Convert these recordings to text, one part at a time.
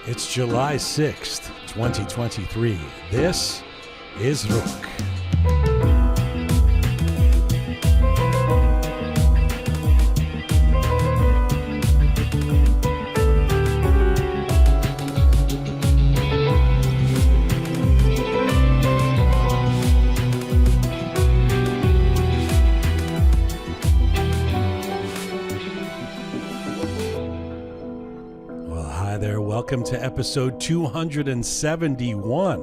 It's July 6th, 2023. This is Rook. Welcome to episode 271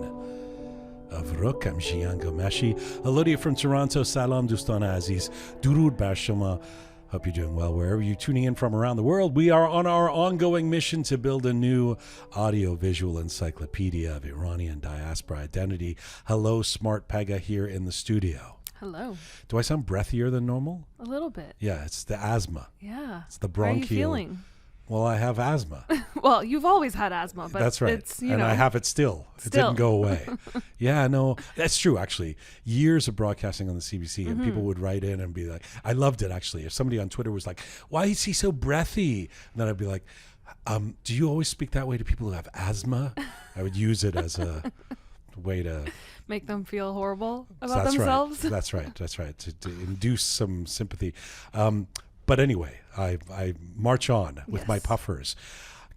of Rook. I'm Jian Gomeshi. Hello to you from Toronto. Salam Dustan Aziz. Durud Bar Shoma. Hope you're doing well wherever you're tuning in from around the world. We are on our ongoing mission to build a new audio-visual encyclopedia of Iranian diaspora identity. Hello, Smart Pegah here in the studio. Hello. Do I sound breathier than normal? A little bit. Yeah, it's the asthma. Yeah. It's the bronchial. How are you feeling? Well, I have asthma. Well, you've always had asthma, but that's right. It's, and I have it still. It didn't go away. Yeah, no, that's true, actually. Years of broadcasting on the CBC, and people would write in and be like, I loved it, actually. If somebody on Twitter was like, why is he so breathy? And then I'd be like, do you always speak that way to people who have asthma? I would use it as a way to make them feel horrible about themselves. Right. That's right. That's right. To induce some sympathy. But anyway, I march on with my puffers.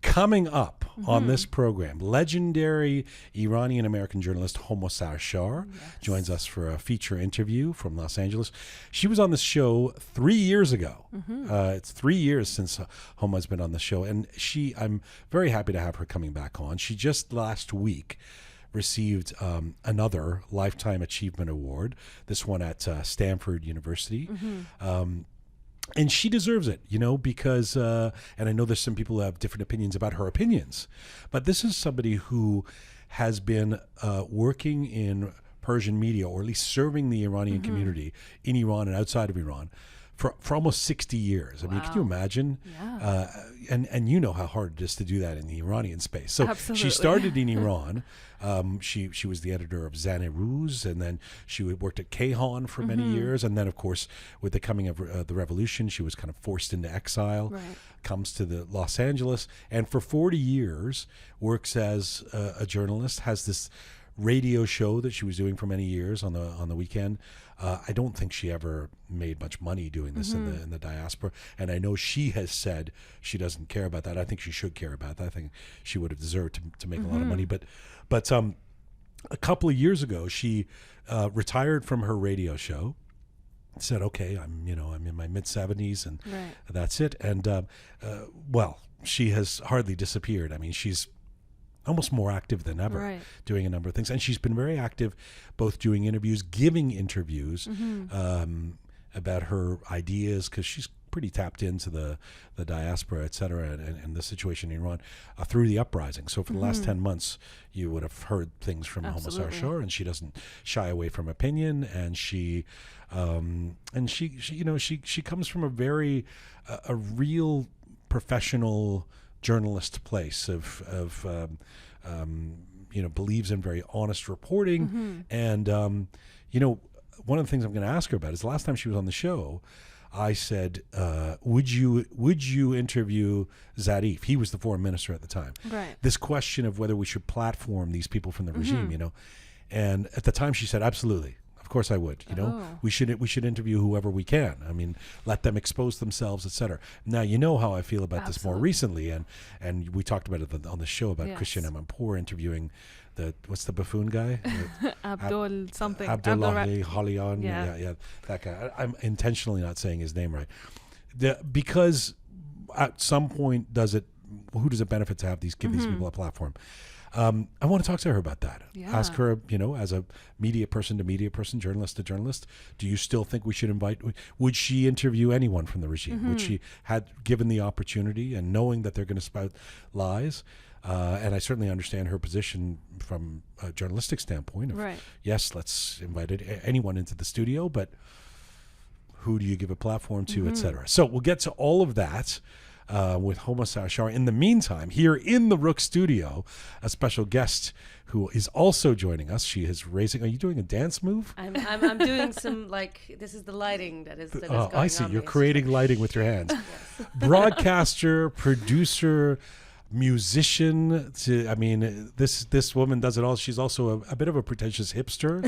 Coming up on this program, legendary Iranian-American journalist Homa Sarshar joins us for a feature interview from Los Angeles. She was on this show 3 years ago. It's 3 years since Homa's been on the show, and I'm very happy to have her coming back on. She just last week received another Lifetime Achievement Award, this one at Stanford University. And she deserves it, because, and I know there's some people who have different opinions about her opinions, but this is somebody who has been working in Persian media, or at least serving the Iranian community in Iran and outside of Iran for almost 60 years. I mean, can you imagine? Yeah. And you know how hard it is to do that in the Iranian space. So Absolutely. She started in Iran. She was the editor of Zaneh-Ruz, and then she worked at Kayhan for many years. And then, of course, with the coming of the revolution, she was kind of forced into exile, comes to the Los Angeles, and for 40 years works as a journalist, has this radio show that she was doing for many years on the weekend. I don't think she ever made much money doing this in the diaspora, and I know she has said she doesn't care about that. I think she should care about that. I think she would have deserved to make a lot of money, but a couple of years ago she retired from her radio show. Said, okay, I'm in my mid-70s and that's it. And well, she has hardly disappeared. I mean, she's almost more active than ever, doing a number of things. And she's been very active, both doing interviews, giving interviews about her ideas, because she's pretty tapped into the diaspora, et cetera, and the situation in Iran through the uprising. So for the last 10 months, you would have heard things from Homa Sarshar, and she doesn't shy away from opinion, and she comes from a real professional journalist place of believes in very honest reporting. And one of the things I'm going to ask her about is the last time she was on the show, I said, would you interview Zarif? He was the foreign minister at the time. This question of whether we should platform these people from the regime, and at the time she said, absolutely. Of course I would. We should interview whoever we can. I mean, let them expose themselves, etc. Now you know how I feel about this more recently, and we talked about it on the show about Christian Amanpour interviewing what's the buffoon guy? Abdul something. Abdullahi Halian. Yeah, that guy. I'm intentionally not saying his name right, because at some point who does it benefit to give these people a platform? I want to talk to her about that. Ask her, as a media person to media person, journalist to journalist, do you still think we should would she interview anyone from the regime? Would she, had given the opportunity and knowing that they're going to spout lies? And I certainly understand her position from a journalistic standpoint of, yes, let's invite anyone into the studio, but who do you give a platform to, et cetera. So we'll get to all of that with Homa Sarshar. In the meantime, here in the Rook Studio, a special guest who is also joining us. She is raising. Are you doing a dance move? I'm doing some, this is the lighting that is going I see. on. You're creating lighting with your hands. Broadcaster, producer, musician to, I mean, this woman does it all. She's also a bit of a pretentious hipster.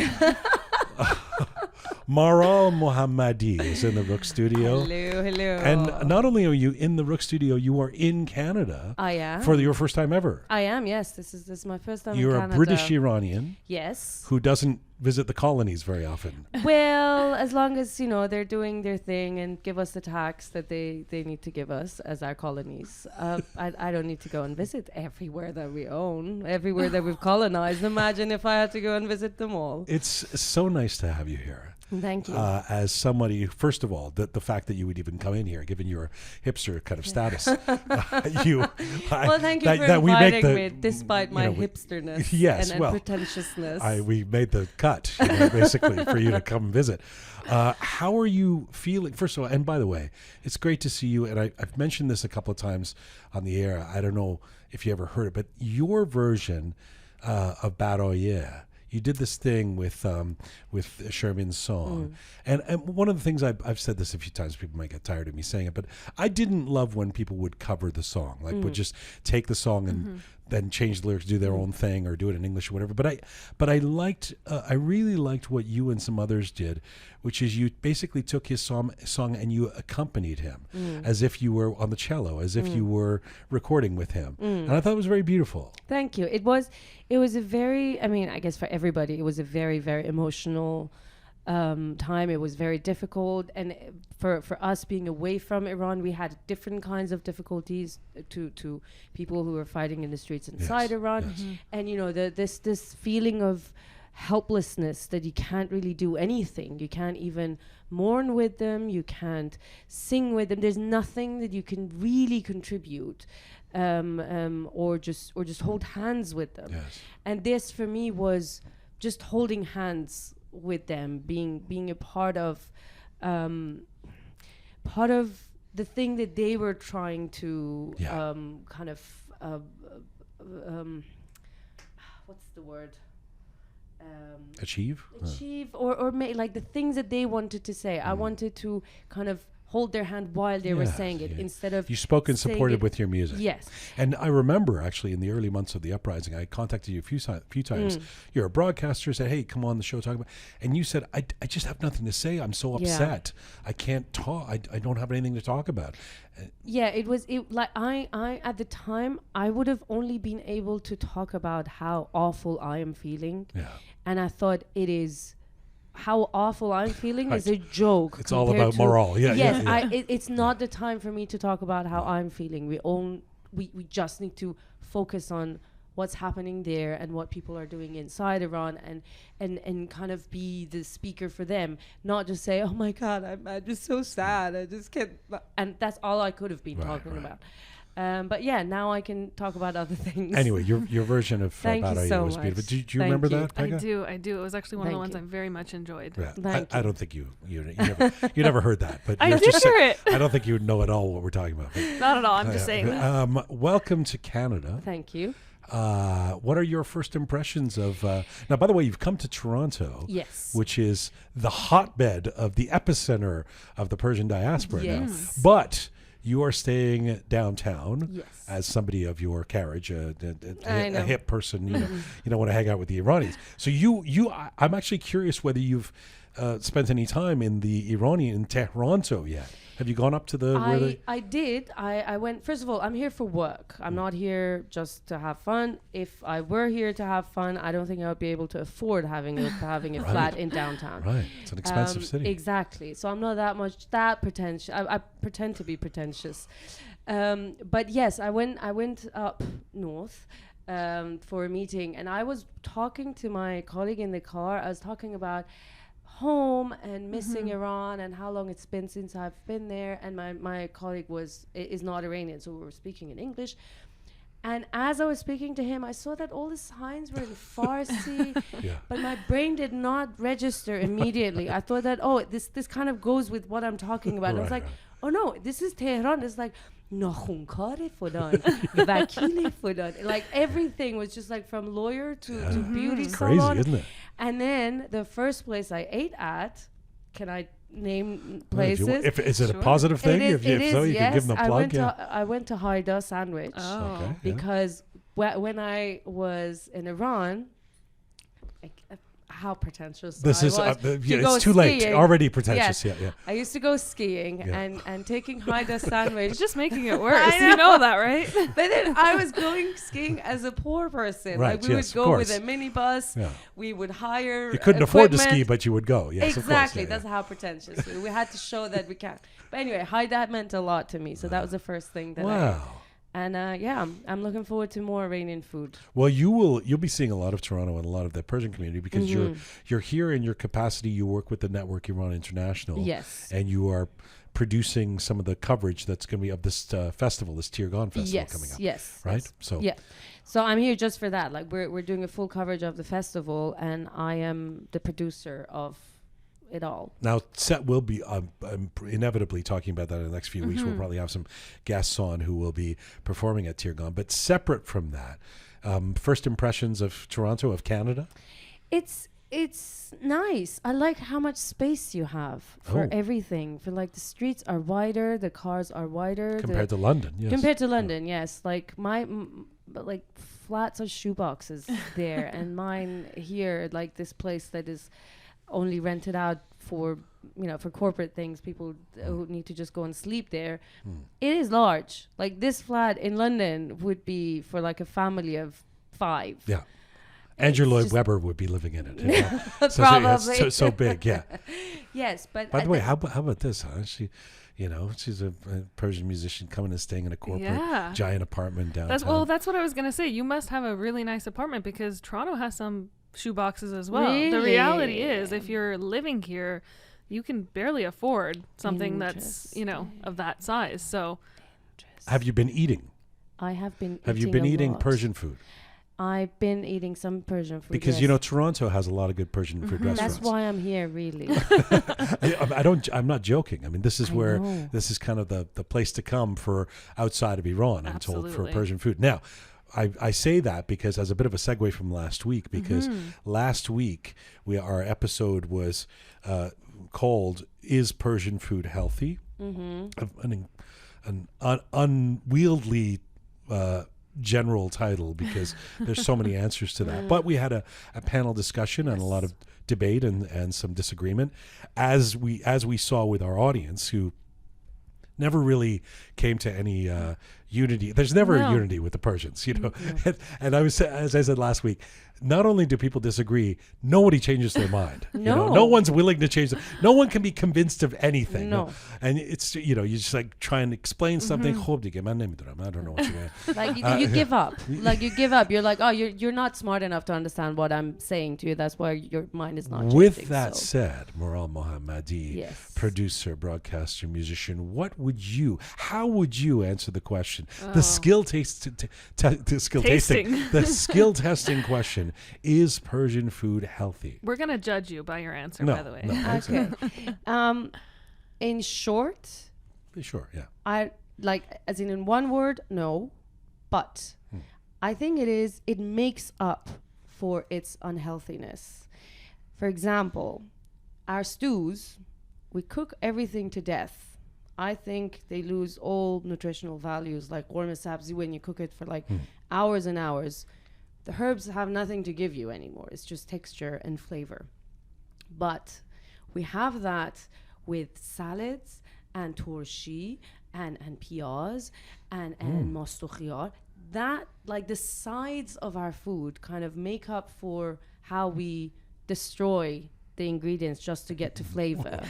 Maral Mohammadi is in the Rook Studio. Hello. And not only are you in the Rook Studio, you are in Canada. I am. For your first time ever. I am, yes. This is my first time You're in Canada. a British Iranian. Yes. Who doesn't visit the colonies very often. Well, as long as, they're doing their thing and give us the tax that they need to give us as our colonies. I don't need to go and visit everywhere that we own, everywhere that we've colonized. Imagine if I had to go and visit them all. It's so nice to have you here. Thank you. As somebody, first of all, the fact that you would even come in here, given your hipster kind of status, thank you for inviting me, despite my hipsterness and pretentiousness. We made the cut, basically, for you to come visit. How are you feeling? First of all, and by the way, it's great to see you. And I've mentioned this a couple of times on the air. I don't know if you ever heard it, but your version of Baroye. You did this thing with Sherman's song, and one of the things I've said this a few times. People might get tired of me saying it, but I didn't love when people would cover the song, would just take the song and then change the lyrics, do their own thing, or do it in English or whatever. But I really liked what you and some others did, which is you basically took his song and you accompanied him as if you were on the cello, as if you were recording with him, and I thought it was very beautiful. Thank you. It was a very, I guess for everybody, it was a very, very emotional time. It was very difficult, and for us being away from Iran, we had different kinds of difficulties to people who were fighting in the streets inside Iran, and this feeling of helplessness that you can't really do anything. You can't even mourn with them. You can't sing with them. There's nothing that you can really contribute. Or just hold hands with them. Yes. And this for me was just holding hands with them, being a part of the thing that they were trying to what's the word? Achieve or like the things that they wanted to say. I wanted to kind of hold their hand while they were saying it instead of you spoke and supported with your music. Yes. And I remember actually in the early months of the uprising, I contacted you a few times. You're a broadcaster, said, "Hey, come on the show, talk about," and you said, I just have nothing to say. I'm so upset. I can't talk. I don't have anything to talk about. I at the time I would have only been able to talk about how awful I am feeling. Yeah. And I thought it is how awful I'm feeling is a joke. It's all about morale. Yes, it's not the time for me to talk about how I'm feeling. We just need to focus on what's happening there and what people are doing inside Iran and kind of be the speaker for them, not just say, "Oh my God, I'm just so sad. I just can't." And that's all I could have been talking about. But now I can talk about other things. Anyway, your version of Baroye was beautiful. Do you remember that, Pegah? I do. It was actually one of the ones I very much enjoyed. Yeah. I don't think you never heard that, but I did hear it. I don't think you would know at all what we're talking about. Not at all. I'm just saying that. Welcome to Canada. Thank you. What are your first impressions of now, by the way, you've come to Toronto, yes, which is the hotbed of the epicenter of the Persian diaspora now, but you are staying downtown as somebody of your carriage, a hip person. You don't want to hang out with the Iranis. So I'm actually curious whether you've spent any time in the Iranian Toronto yet. Have you gone up to the? I did. I went. First of all, I'm here for work. I'm not here just to have fun. If I were here to have fun, I don't think I would be able to afford having a flat in downtown. Right, it's an expensive city. Exactly. So I'm not that pretentious. I pretend to be pretentious, but yes, I went up north for a meeting, and I was talking to my colleague in the car. I was talking about home and missing Iran and how long it's been since I've been there, and my colleague is not Iranian, so we were speaking in English. And as I was speaking to him, I saw that all the signs were in Farsi, but my brain did not register immediately. I thought that this kind of goes with what I'm talking about. I was like, oh no, this is Tehran. It's like nakhunkar fulan, vakil fulan. Like everything was just like from lawyer to beauty salon. Crazy, isn't it? And then the first place I ate at, can I name Well, places. if is it Sure. a positive thing? It If so, you can give them a plug. I went to Haida Sandwich Oh. Okay. Yeah. because when I was in Iran, like, how pretentious This I is was. yeah, go it's too late. skiing. Already pretentious. Yes. Yeah. I used to go skiing Yeah. and taking Haida Sandwich. It's just making it worse. You know that, right? But then I was going skiing as a poor person. Right, Like we yes, would of go with course. a minibus. Yeah. We would hire. You couldn't afford to ski, equipment. but you would go. Yes, Exactly. of course. That's how pretentious we had to show that we can. But anyway, Haida meant a lot to me. So that was the first thing that Wow. And yeah, I'm looking forward to more Iranian food. Well, you'll be seeing a lot of Toronto and a lot of the Persian community because you're here in your capacity. You work with the network Iran International. Yes. And you are producing some of the coverage that's going to be of this festival, this Tirgan festival coming up. Yes. Right. Yes. So Yeah. So I'm here just for that. Like we're doing a full coverage of the festival, and I am the producer of it all. now, Set will be I'm inevitably talking about that in the next few weeks. We'll probably have some guests on who will be performing at Tirgan. But separate from that, first impressions of Toronto, of Canada. It's nice. I like how much space you have for Oh. everything. For like the streets are wider, the cars are wider Compared to London, yes. compared to London. Yes, like but like flats are shoeboxes there, and mine here, like this place that is only rented out for for corporate things, people who need to just go and sleep there. It is large. Like this flat in London would be for like a family of 5. Yeah. Andrew It's Lloyd just- Webber would be living in it. Yeah. Probably. So big, yeah. Yes, but By the way, how about this, huh? She's a Persian musician coming and staying in a corporate Yeah. giant apartment downtown. That's what I was gonna say. You must have a really nice apartment because Toronto has some shoeboxes as well. The reality is, if you're living here, you can barely afford something that's of that size. So Have you been eating? I have been. Have you been eating lot. Persian food? I've been eating some Persian food. Because yes. Toronto has a lot of good Persian food restaurants. That's why I'm here, really. I'm not joking. I mean, this is where know. this is kind of the place to come for outside of Iran, I'm told, for Absolutely. Persian food. Now, I say that because as a bit of a segue from last week, because last week our episode was called "Is Persian Food Healthy?" An unwieldy general title because there's so many answers to that. But we had a panel discussion and a lot of debate and some disagreement, as we saw with our audience who never really came to any unity. There's never a unity with the Persians, and I was, as I said last week, not only do people disagree, nobody changes their mind. No one's willing to change. No one can be convinced of anything. No. And it's you just like try and explain something. I don't know what you're going to. Like you give up. Like you give up. You're like, oh, you're not smart enough to understand what I'm saying to you. That's why your mind is not. With changing, that so. said, Maral Mohammadi, Yes. producer, broadcaster, musician, how would you answer the question? The skill tasting question: is Persian food healthy? we're gonna judge you by your answer, No, by the way. no. Okay. In short, Sure, yeah. I like as in one word, no, but I think it makes up for its unhealthiness. For example, our stews, we cook everything to death. I think they lose all nutritional values, like orma sabzi, when you cook it for like hours and hours. The herbs have nothing to give you anymore. It's just texture and flavor. But we have that with salads and torshi and piyaz and masto khiyar. That, like the sides of our food, kind of make up for how we destroy the ingredients just to get to flavor.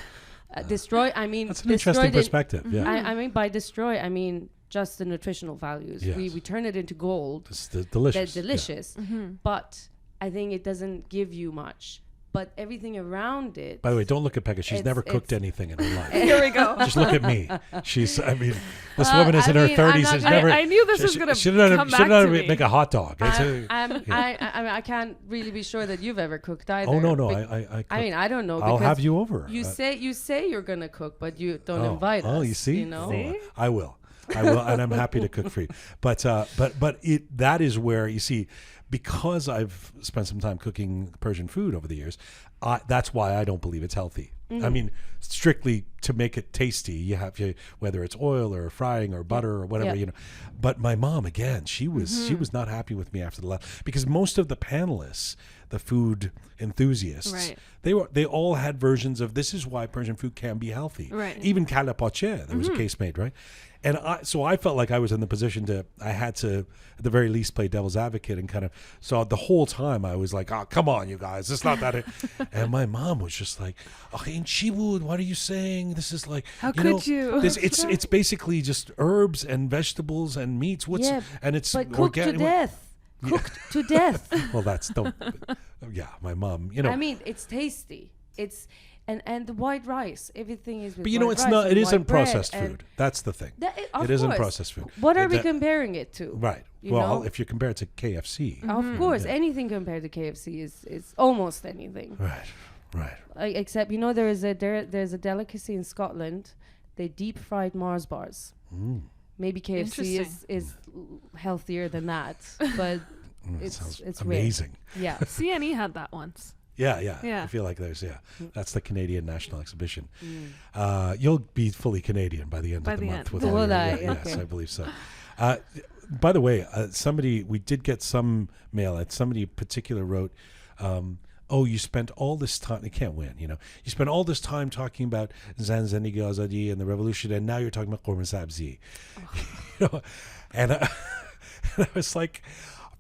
Destroy, I mean... That's an interesting perspective, yeah. I mean, by destroy, I mean just the nutritional values. Yes. We turn it into gold. It's delicious. They're delicious. But I think it doesn't give you much. But everything around it... By the way, don't look at Pegah. She's never cooked anything in her life. Here we go. Just look at me. This woman is in her 30s. Has never. I knew this was gonna She didn't come know back how to to me. make a hot dog. I can't really be sure that you've ever cooked either. Oh no, I mean, I don't know. I'll because have you over. You say you're gonna cook, but you don't invite us. Oh, you see? You know? See? I will, and I'm happy to cook for you. But that is where you see, because I've spent some time cooking Persian food over the years, that's why I don't believe it's healthy. I mean, strictly to make it tasty, you have to, whether it's oil or frying or butter or whatever, you know. But my mom, again, she was not happy with me after the last, because most of the panelists, the food enthusiasts, they all had versions of this is why Persian food can be healthy. Right. Even kala pache, there was a case made, right? And I felt like I was in the position I had to, at the very least, play devil's advocate and kind of, so the whole time I was like, oh, come on, you guys, it's not that. And my mom was just like, oh, in Chibud, what are you saying? This is like, how could you? It's basically just herbs and vegetables and meats. And it's but cooked to death. Cooked to death. Well, that's my mom, you know. I mean, it's tasty. It's and the white rice, everything is with but you know, white it's rice not, it isn't bread processed food. That's the thing. It isn't processed food. What are we comparing it to? Right. Well, if you compare it to KFC. Of course, anything compared to KFC is almost anything. Right. Except, you know, there's a delicacy in Scotland. They deep fried Mars bars. Maybe KFC is healthier than that, but it's amazing. Weird. Yeah. CNE had that once. Yeah. I feel like that's the Canadian National Exhibition. You'll be fully Canadian by the end of the month. With all yes, I believe so. By the way, we did get some mail. Somebody particular wrote, oh, you spent all this time, you can't win, you know. You spent all this time talking about Zanzani Azadi and the revolution, and now you're talking about Korma Sabzi. You know, and I was like,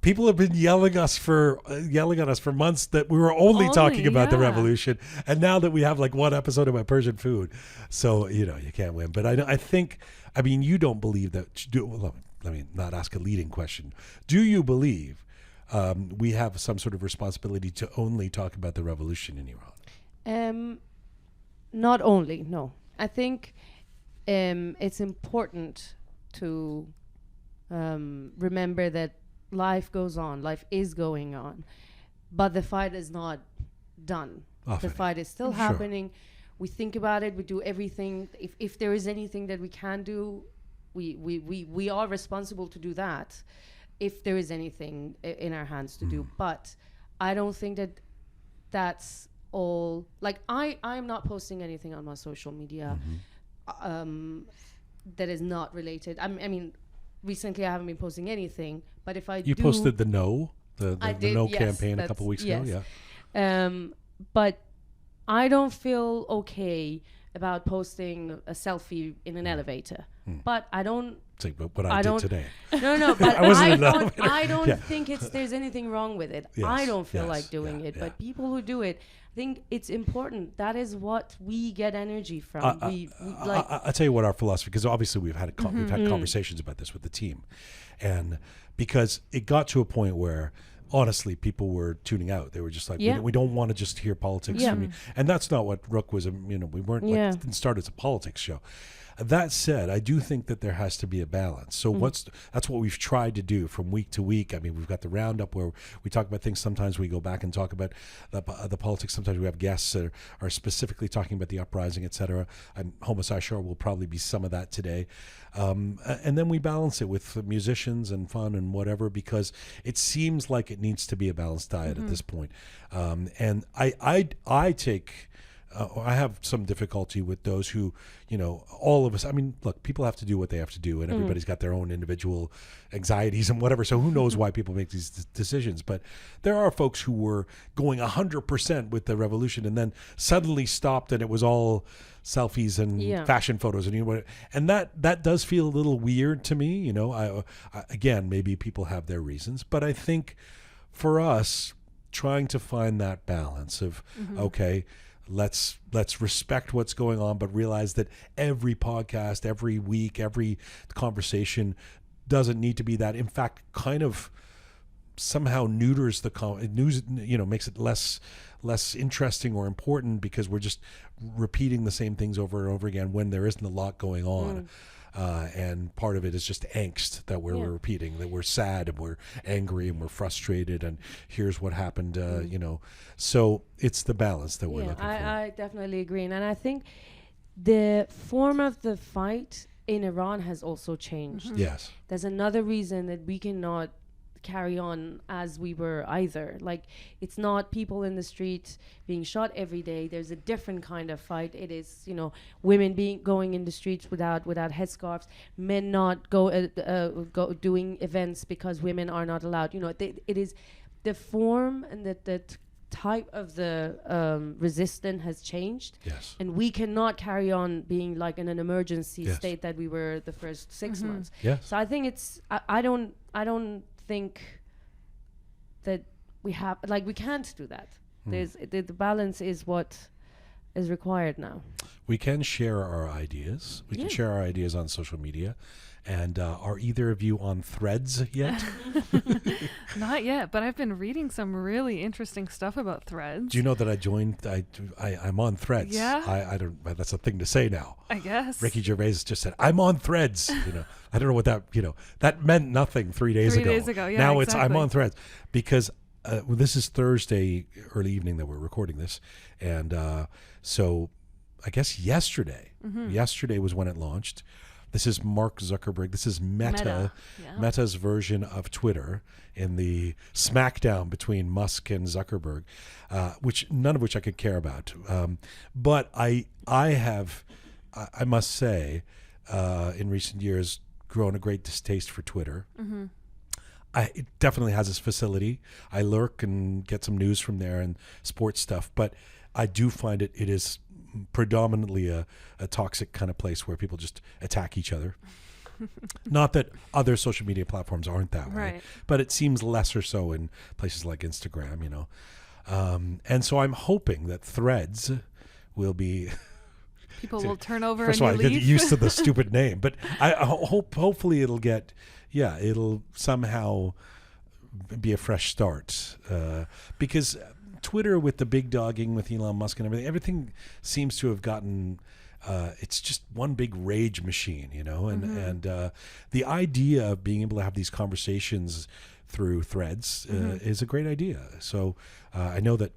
people have been yelling at us for months that we were only talking about the revolution, and now that we have like one episode about Persian food, so you know you can't win. But I think, I mean, you don't believe that. Let me not ask a leading question. Do you believe we have some sort of responsibility to only talk about the revolution in Iran? Not only, no. I think it's important to remember that life goes on, life is going on, but the fight is not done. The fight is still happening. We think about it, we do everything. If there is anything that we can do, we are responsible to do that, if there is anything in our hands to do. But I don't think that's all. Like, I'm not posting anything on my social media that is not related. I mean, recently I haven't been posting anything, but if I posted the no campaign a couple weeks ago, but I don't feel okay about posting a selfie in an elevator. But I don't. It's like what I did today. No, but I don't think there's anything wrong with it. Yes, I don't feel like doing it, but people who do it, I think it's important. That is what we get energy from. I'll tell you what our philosophy, because obviously we've had conversations about this with the team, and because it got to a point where honestly people were tuning out. They were just like, we don't want to just hear politics from you, and that's not what Rook was. You know, we weren't didn't start as a politics show. That said, I do think that there has to be a balance. So that's what we've tried to do from week to week. I mean, we've got the roundup where we talk about things. Sometimes we go back and talk about the politics. Sometimes we have guests that are specifically talking about the uprising, etc. Homa Sarshar will probably be some of that today. And then we balance it with musicians and fun and whatever, because it seems like it needs to be a balanced diet at this point. And I take... I have some difficulty with those who, you know, all of us, I mean, look, people have to do what they have to do, and everybody's got their own individual anxieties and whatever, so who knows why people make these decisions. But there are folks who were going 100% with the revolution and then suddenly stopped, and it was all selfies and fashion photos, and you know, and that does feel a little weird to me. You know, I again, maybe people have their reasons, but I think for us, trying to find that balance of okay, let's respect what's going on, but realize that every podcast, every week, every conversation doesn't need to be that. In fact, kind of somehow neuters the news, you know, makes it less interesting or important, because we're just repeating the same things over and over again when there isn't a lot going on. And part of it is just angst that we're repeating, that we're sad and we're angry and we're frustrated, and here's what happened, you know. So it's the balance that we're looking for. I definitely agree. And I think the form of the fight in Iran has also changed. Yes. There's another reason that we cannot carry on as we were either. Like, it's not people in the street being shot every day. There's a different kind of fight. It is, you know, women going in the streets without headscarves, men not go doing events because women are not allowed. You know, it is the form and the type of the resistance has changed. Yes. And we cannot carry on being like in an emergency state that we were the first 6 months. Yes. So I think it's I don't think that we have, like, we can't do that. There's the balance is what is required now. We can share our ideas. We can share our ideas on social media. And are either of you on Threads yet? Not yet, but I've been reading some really interesting stuff about Threads. Do you know that I joined? I'm on Threads. Yeah. I don't. That's a thing to say now. I guess. Ricky Gervais just said, "I'm on Threads." You know, I don't know what that. You know, that meant nothing 3 days ago. 3 days ago, yeah. Now exactly. I'm on Threads because well, this is Thursday early evening that we're recording this, and so I guess yesterday was when it launched. This is Mark Zuckerberg. This is Meta's version of Twitter in the smackdown between Musk and Zuckerberg, none of which I could care about. But I must say, in recent years, grown a great distaste for Twitter. It definitely has its facility. I lurk and get some news from there and sports stuff, but I do find it is predominantly a toxic kind of place where people just attack each other. Not that other social media platforms aren't that way, but it seems lesser so in places like Instagram, you know. And so I'm hoping that Threads will be... People will turn over First and of all, I leave. get used to the stupid name, but I hopefully it'll get... Yeah, it'll somehow be a fresh start. Because... Twitter, with the big dogging with Elon Musk and everything seems to have gotten, it's just one big rage machine, you know, and the idea of being able to have these conversations through Threads is a great idea. So I know that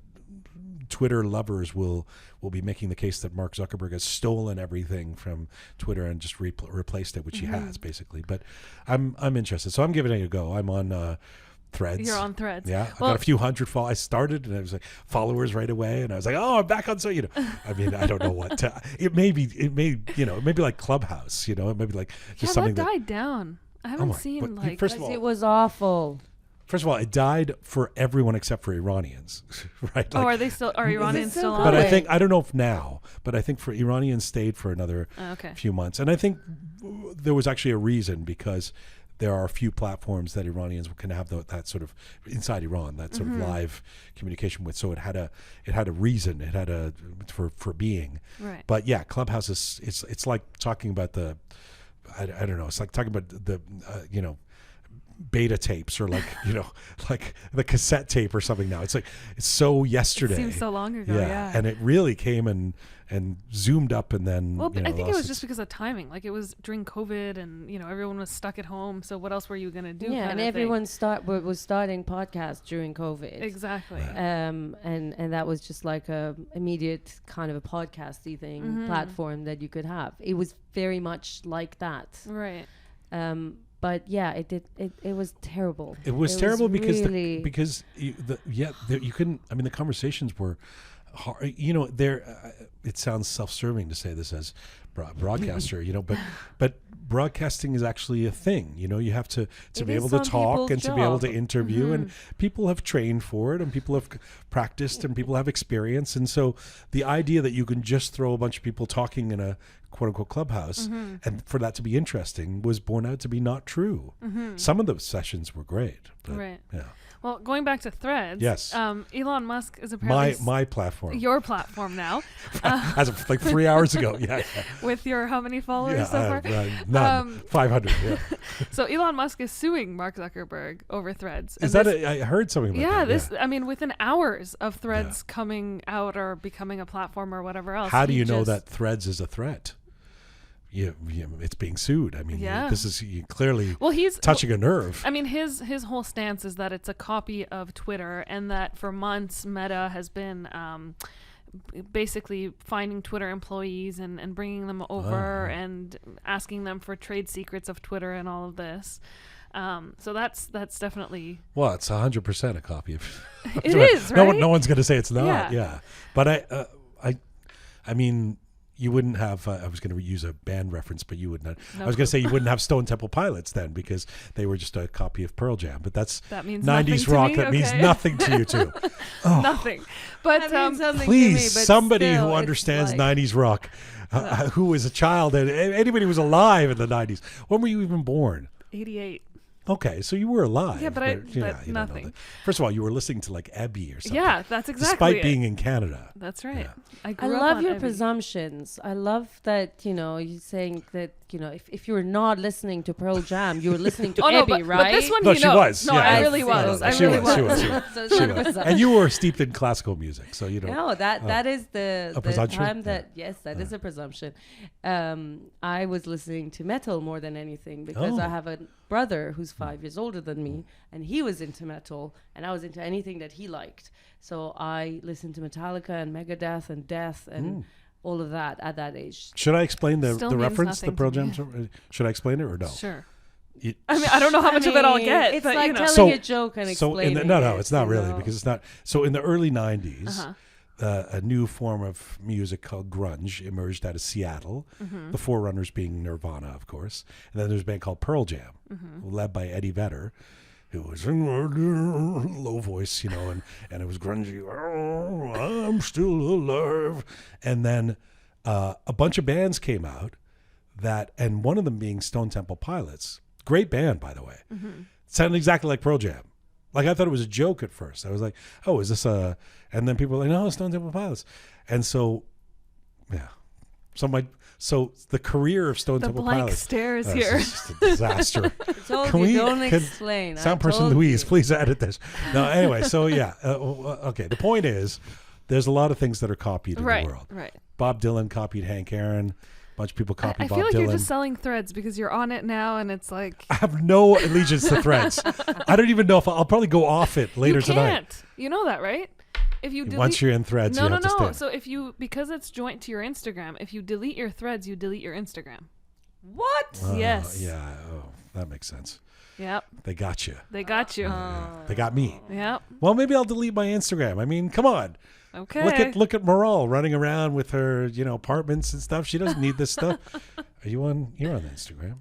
Twitter lovers will be making the case that Mark Zuckerberg has stolen everything from Twitter and just replaced it, which he has basically. But I'm interested, so I'm giving it a go. I'm on Threads. You're on Threads. Yeah, I got a few hundred followers. I started and I was like followers right away, and I was like, oh, I'm back on. So you know, I mean, I don't know what it may be like Clubhouse. You know, it may be like just something that died down. I haven't seen like. First of all, it was awful. First of all, it died for everyone except for Iranians, right? Like, are they still? Are Iranians still on? But I don't know if now, but I think for Iranians stayed for another few months, and I think there was actually a reason because. There are a few platforms that Iranians can have that sort of inside Iran, that sort of live communication with. So it had a reason, it had a for being. Right. But yeah, Clubhouse is it's like talking about the I don't know. It's like talking about the beta tapes or like like the cassette tape or something. Now it's like it's so yesterday. It seems so long ago. Yeah. And it really came and zoomed up and then. Well, I think it was just because of timing. Like it was during COVID and everyone was stuck at home. So what else were you gonna do? Yeah, and everyone was starting podcasts during COVID. Exactly. And that was just like a immediate kind of a podcasty thing platform that you could have. It was very much like that. Right. But yeah, it was terrible. It was terrible because really you couldn't. I mean, the conversations were hard. You know, it sounds self-serving to say this as broadcaster. But broadcasting is actually a thing. You know, you have to be able to talk and to be able to interview, and people have trained for it, and people have practiced, and people have experience, and so the idea that you can just throw a bunch of people talking in a quote-unquote clubhouse and for that to be interesting was borne out to be not true. Some of those sessions were great, but yeah. Well, going back to Threads, yes. Elon Musk is apparently my platform, your platform now, as of like 3 hours ago. Yeah. With your how many followers so far? None. 500. Yeah. So Elon Musk is suing Mark Zuckerberg over Threads. Is that? I heard something about that. I mean, within hours of Threads coming out or becoming a platform or whatever else. How do you know that Threads is a threat? It's being sued. I mean, this is clearly he's touching a nerve. I mean, his whole stance is that it's a copy of Twitter, and that for months Meta has been basically finding Twitter employees and bringing them over and asking them for trade secrets of Twitter and all of this. So that's definitely. Well, it's 100% a copy of. It is, right? No one's going to say it's not. Yeah. But I mean, you wouldn't have. I was going to use a band reference, but you would not. No. I was going to say you wouldn't have Stone Temple Pilots then, because they were just a copy of Pearl Jam. But that means 90s nothing rock. to me? That means Okay. nothing to you too. Oh, Nothing. But That means something to me, please, but somebody still, who it's understands like- 90s rock, who was a child, and anybody who was alive in the 90s. When were you even born? 88. Okay, so you were alive. Yeah, but you don't know nothing. that. First of all, you were listening to like Ebby or something. Yeah, that's exactly Despite it. being in Canada. That's right. Yeah. I I grew up love on your Ebby. presumptions. I love that, you saying that, if you're not listening to Pearl Jam, you're listening to Oh, no, Ebby, but right? this one No, you she know. was. No, Yeah, I yeah. really No, was. no, I she really was. was. She was. So it's She not a was. presumption. And you were steeped in classical music, so you know. No, that is the presumption? time that Yeah. that is a presumption. I was listening to metal more than anything because I Oh. have a brother who's 5 years older than me, and he was into metal, and I was into anything that he liked. So I listened to Metallica and Megadeth and Death and all of that at that age. Should I explain the Still means reference, the nothing Pearl to Jam? me. song? Should I explain it or no? Sure. It- I mean, I don't know how much of it I'll get, It's but like you know. telling a joke and so in explaining. no, it, it's not you really know? because it's not. So in the early 90s, Uh-huh. a new form of music called grunge emerged out of Seattle, Mm-hmm. the forerunners being Nirvana, of course. And then there's a band called Pearl Jam, Mm-hmm. led by Eddie Vedder, who was in low voice, and it was grungy. Oh, I'm still alive. And then a bunch of bands came out and one of them being Stone Temple Pilots. Great band, by the way. Sounded exactly like Pearl Jam. Like, I thought it was a joke at first. I was like, oh, is this a... And then people were like, no, it's Stone Temple Pilots. And so, yeah. So the career of Stone The Temple blank Pilots... stares This here. is just a disaster. I told Can you, we- don't can explain. I Sound person told Louise, you. please edit this. No, anyway, so yeah. Okay, the point is, there's a lot of things that are copied in Right. the world. Right. Bob Dylan copied Hank Aaron. A bunch of people copied I Bob feel like Dylan. you're just selling threads because you're on it now, and it's like I have no allegiance to Threads. I don't even know if I'll probably go off it later you tonight. can't. You know that, right? If you delete, Once you're in Threads, no, you no, have to no. stay. So if you because it's joint to your Instagram, if you delete your threads, you delete your Instagram. What? Yes. Yeah. Oh, that makes sense. Yep. They got you. They got you. They got me. Yep. Well, maybe I'll delete my Instagram. I mean, come on. Okay. Look at Maral running around with her, apartments and stuff. She doesn't need this stuff. You're on Instagram.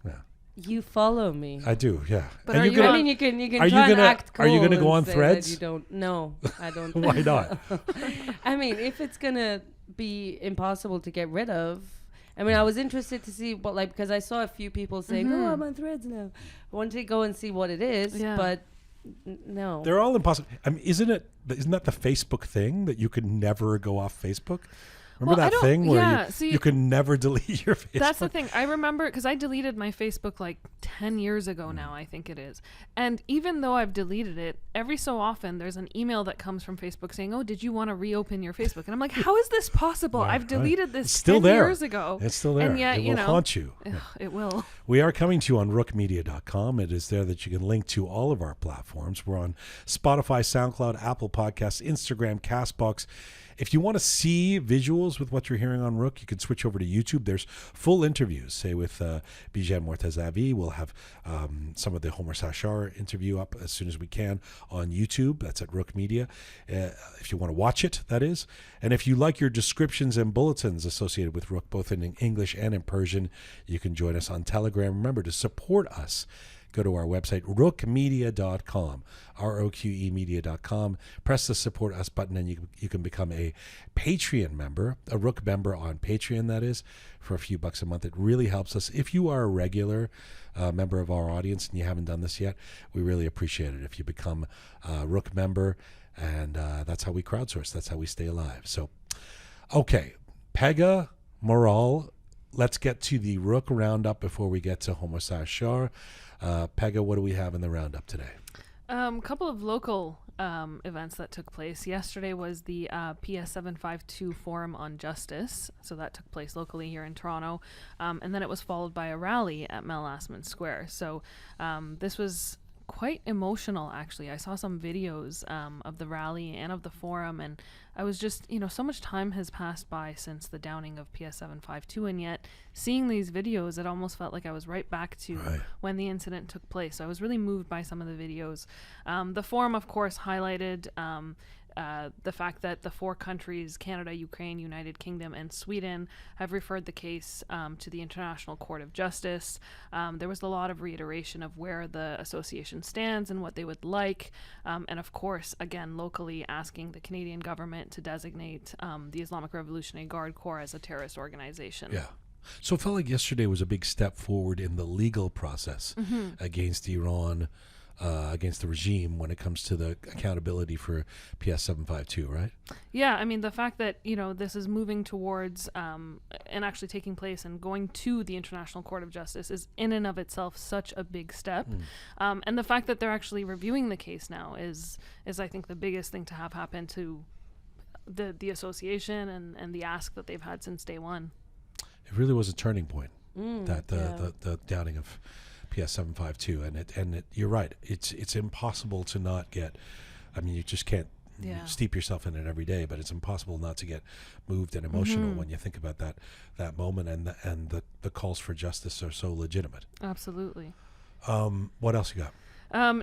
Yeah. You follow me. I do, yeah. But And are you you gonna- I mean, you can are you try and gonna- act cool. are you gonna go and on say Threads? that you don't. No, I don't. Why not? I mean, if it's gonna be impossible to get rid of, I mean, I was interested to see what, because I saw a few people saying, "Oh, I'm on Threads now." I wanted to go and see what it is, Yeah. but no. They're all impossible. I mean, isn't that the Facebook thing that you can never go off Facebook? Remember Well, I that don't- thing where yeah, see- you can never delete your Facebook? That's the thing. I remember because I deleted my Facebook like 10 years ago now, I think it is. And even though I've deleted it, every so often there's an email that comes from Facebook saying, "Oh, did you want to reopen your Facebook?" And I'm like, how is this possible? Right, I've deleted right. this It's still 10 there. years ago. It's still there. And yet, it will haunt you. ugh, it will. We are coming to you on rookmedia.com. It is there that you can link to all of our platforms. We're on Spotify, SoundCloud, Apple Podcasts, Instagram, CastBox. If you want to see visuals with what you're hearing on Rook, you can switch over to YouTube. There's full interviews, say with Bijan Mortazavi. We'll have some of the Homa Sarshar interview up as soon as we can on YouTube. That's at Rook Media. If you want to watch it, that is. And if you like your descriptions and bulletins associated with Rook, both in English and in Persian, you can join us on Telegram. Remember to support us. Go to our website, rookmedia.com, ROQE media.com. Press the support us button and you can become a Patreon member, a Rook member on Patreon, that is, for a few bucks a month. It really helps us. If you are a regular member of our audience and you haven't done this yet, we really appreciate it if you become a Rook member. And that's how we crowdsource. That's how we stay alive. So, okay, Pegah, Maral, let's get to the Rook Roundup before we get to Homa Sarshar. Pegah, what do we have in the roundup today? A couple of local events that took place. Yesterday was the PS 752 Forum on Justice. So that took place locally here in Toronto. And then it was followed by a rally at Mel Lastman Square. So this was quite emotional, actually. I saw some videos of the rally and of the forum, and I was just, so much time has passed by since the downing of PS752, and yet seeing these videos, it almost felt like I was right back to when the incident took place. So I was really moved by some of the videos. The forum, of course, highlighted the fact that the 4 countries, Canada, Ukraine, United Kingdom, and Sweden, have referred the case to the International Court of Justice. There was a lot of reiteration of where the association stands and what they would like. And of course, again, locally asking the Canadian government to designate the Islamic Revolutionary Guard Corps as a terrorist organization. Yeah. So it felt like yesterday was a big step forward in the legal process against Iran, against the regime when it comes to the accountability for PS752, right? Yeah, I mean, the fact that, this is moving towards and actually taking place and going to the International Court of Justice is in and of itself such a big step. And the fact that they're actually reviewing the case now is I think, the biggest thing to have happen to the association and the ask that they've had since day one. It really was a turning point, the downing of PS752, and it, you're right. It's impossible to not get. I mean, you just can't steep yourself in it every day, but it's impossible not to get moved and emotional when you think about that moment, and the calls for justice are so legitimate. Absolutely. What else you got?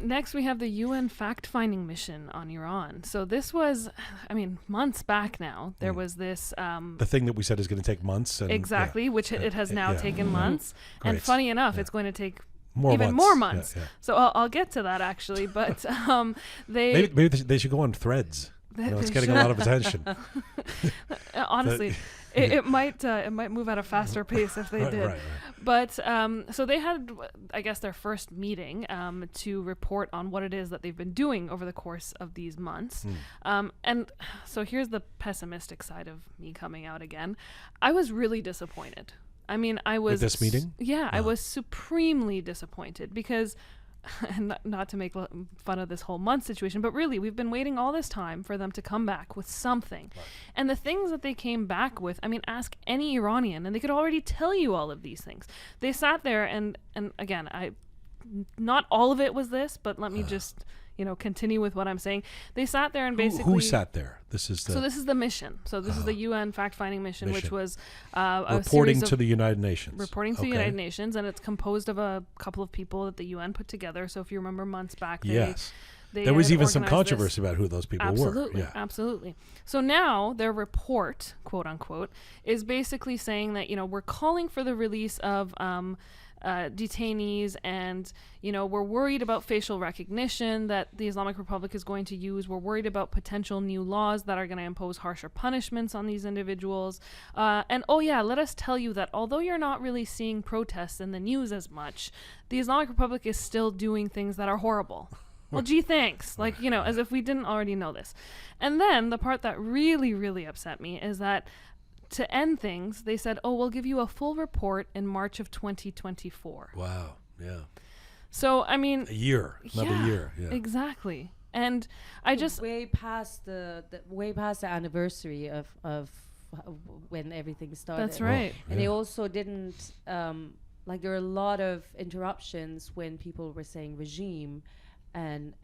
Next, we have the UN fact-finding mission on Iran. So this was, months back now. There was this... the thing that we said is going to take months. And, exactly, which it has now taken months. Great. And funny enough, it's going to take more months. Yeah. So I'll get to that, actually. But maybe they should go on Threads. It's getting a lot of attention. Honestly... It might move at a faster pace if they did. Right. But so they had, I guess, their first meeting to report on what it is that they've been doing over the course of these months. And so here's the pessimistic side of me coming out again. I was really disappointed. I mean, I was... With this meeting? Yeah, I was supremely disappointed because... and not to make fun of this whole month situation, but really, we've been waiting all this time for them to come back with something. Right. And the things that they came back with, ask any Iranian, and they could already tell you all of these things. They sat there, and again, not all of it was this, but let me just... continue with what I'm saying. They sat there and basically... Who sat there? This is the mission. So this is the UN fact-finding mission, which was reporting to the United Nations. Reporting to the United Nations, and it's composed of a couple of people that the UN put together. So if you remember months back, there was even some controversy about who those people were. Yeah. Absolutely. So now their report, quote unquote, is basically saying that, we're calling for the release of detainees, and we're worried about facial recognition that the Islamic Republic is going to use. We're worried about potential new laws that are going to impose harsher punishments on these individuals, and let us tell you that although you're not really seeing protests in the news as much, the Islamic Republic is still doing things that are horrible. Well, gee, thanks. As if we didn't already know this. And then the part that really, really upset me is that to end things, they said, we'll give you a full report in March of 2024. Wow. Yeah. So, a year. Another year. Yeah. Exactly. And I just... Way past the anniversary of when everything started. That's right. And they also didn't... there were a lot of interruptions when people were saying regime, and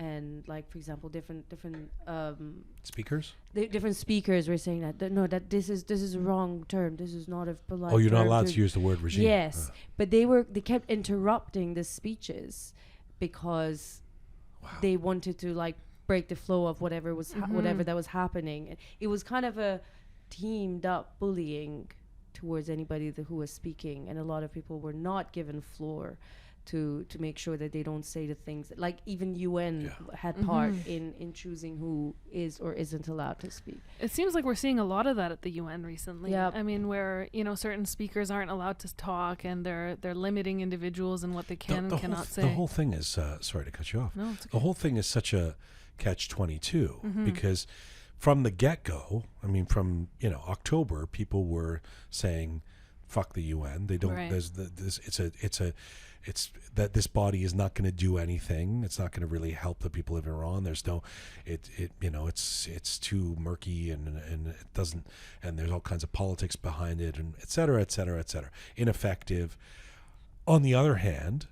for example, different speakers. Different speakers were saying that this is a wrong term. This is not a polite. Oh, you're not allowed to use the word regime. Yes, but they kept interrupting the speeches because they wanted to break the flow of whatever was whatever that was happening. And it was kind of a teamed up bullying towards anybody who was speaking, and a lot of people were not given floor to make sure that they don't say the things that, even UN had part in choosing who is or isn't allowed to speak. It seems like we're seeing a lot of that at the UN recently. Yep. Where certain speakers aren't allowed to talk, and they're limiting individuals and what they can and cannot say. The whole thing is sorry to cut you off. No, it's okay. The whole thing is such a catch-22 because from the get-go, from October, people were saying fuck the UN. They don't. Right. It's that this body is not going to do anything. It's not going to really help the people of Iran. There's no, it's too murky and it doesn't, and there's all kinds of politics behind it, and et cetera, et cetera, et cetera. Ineffective. On the other hand,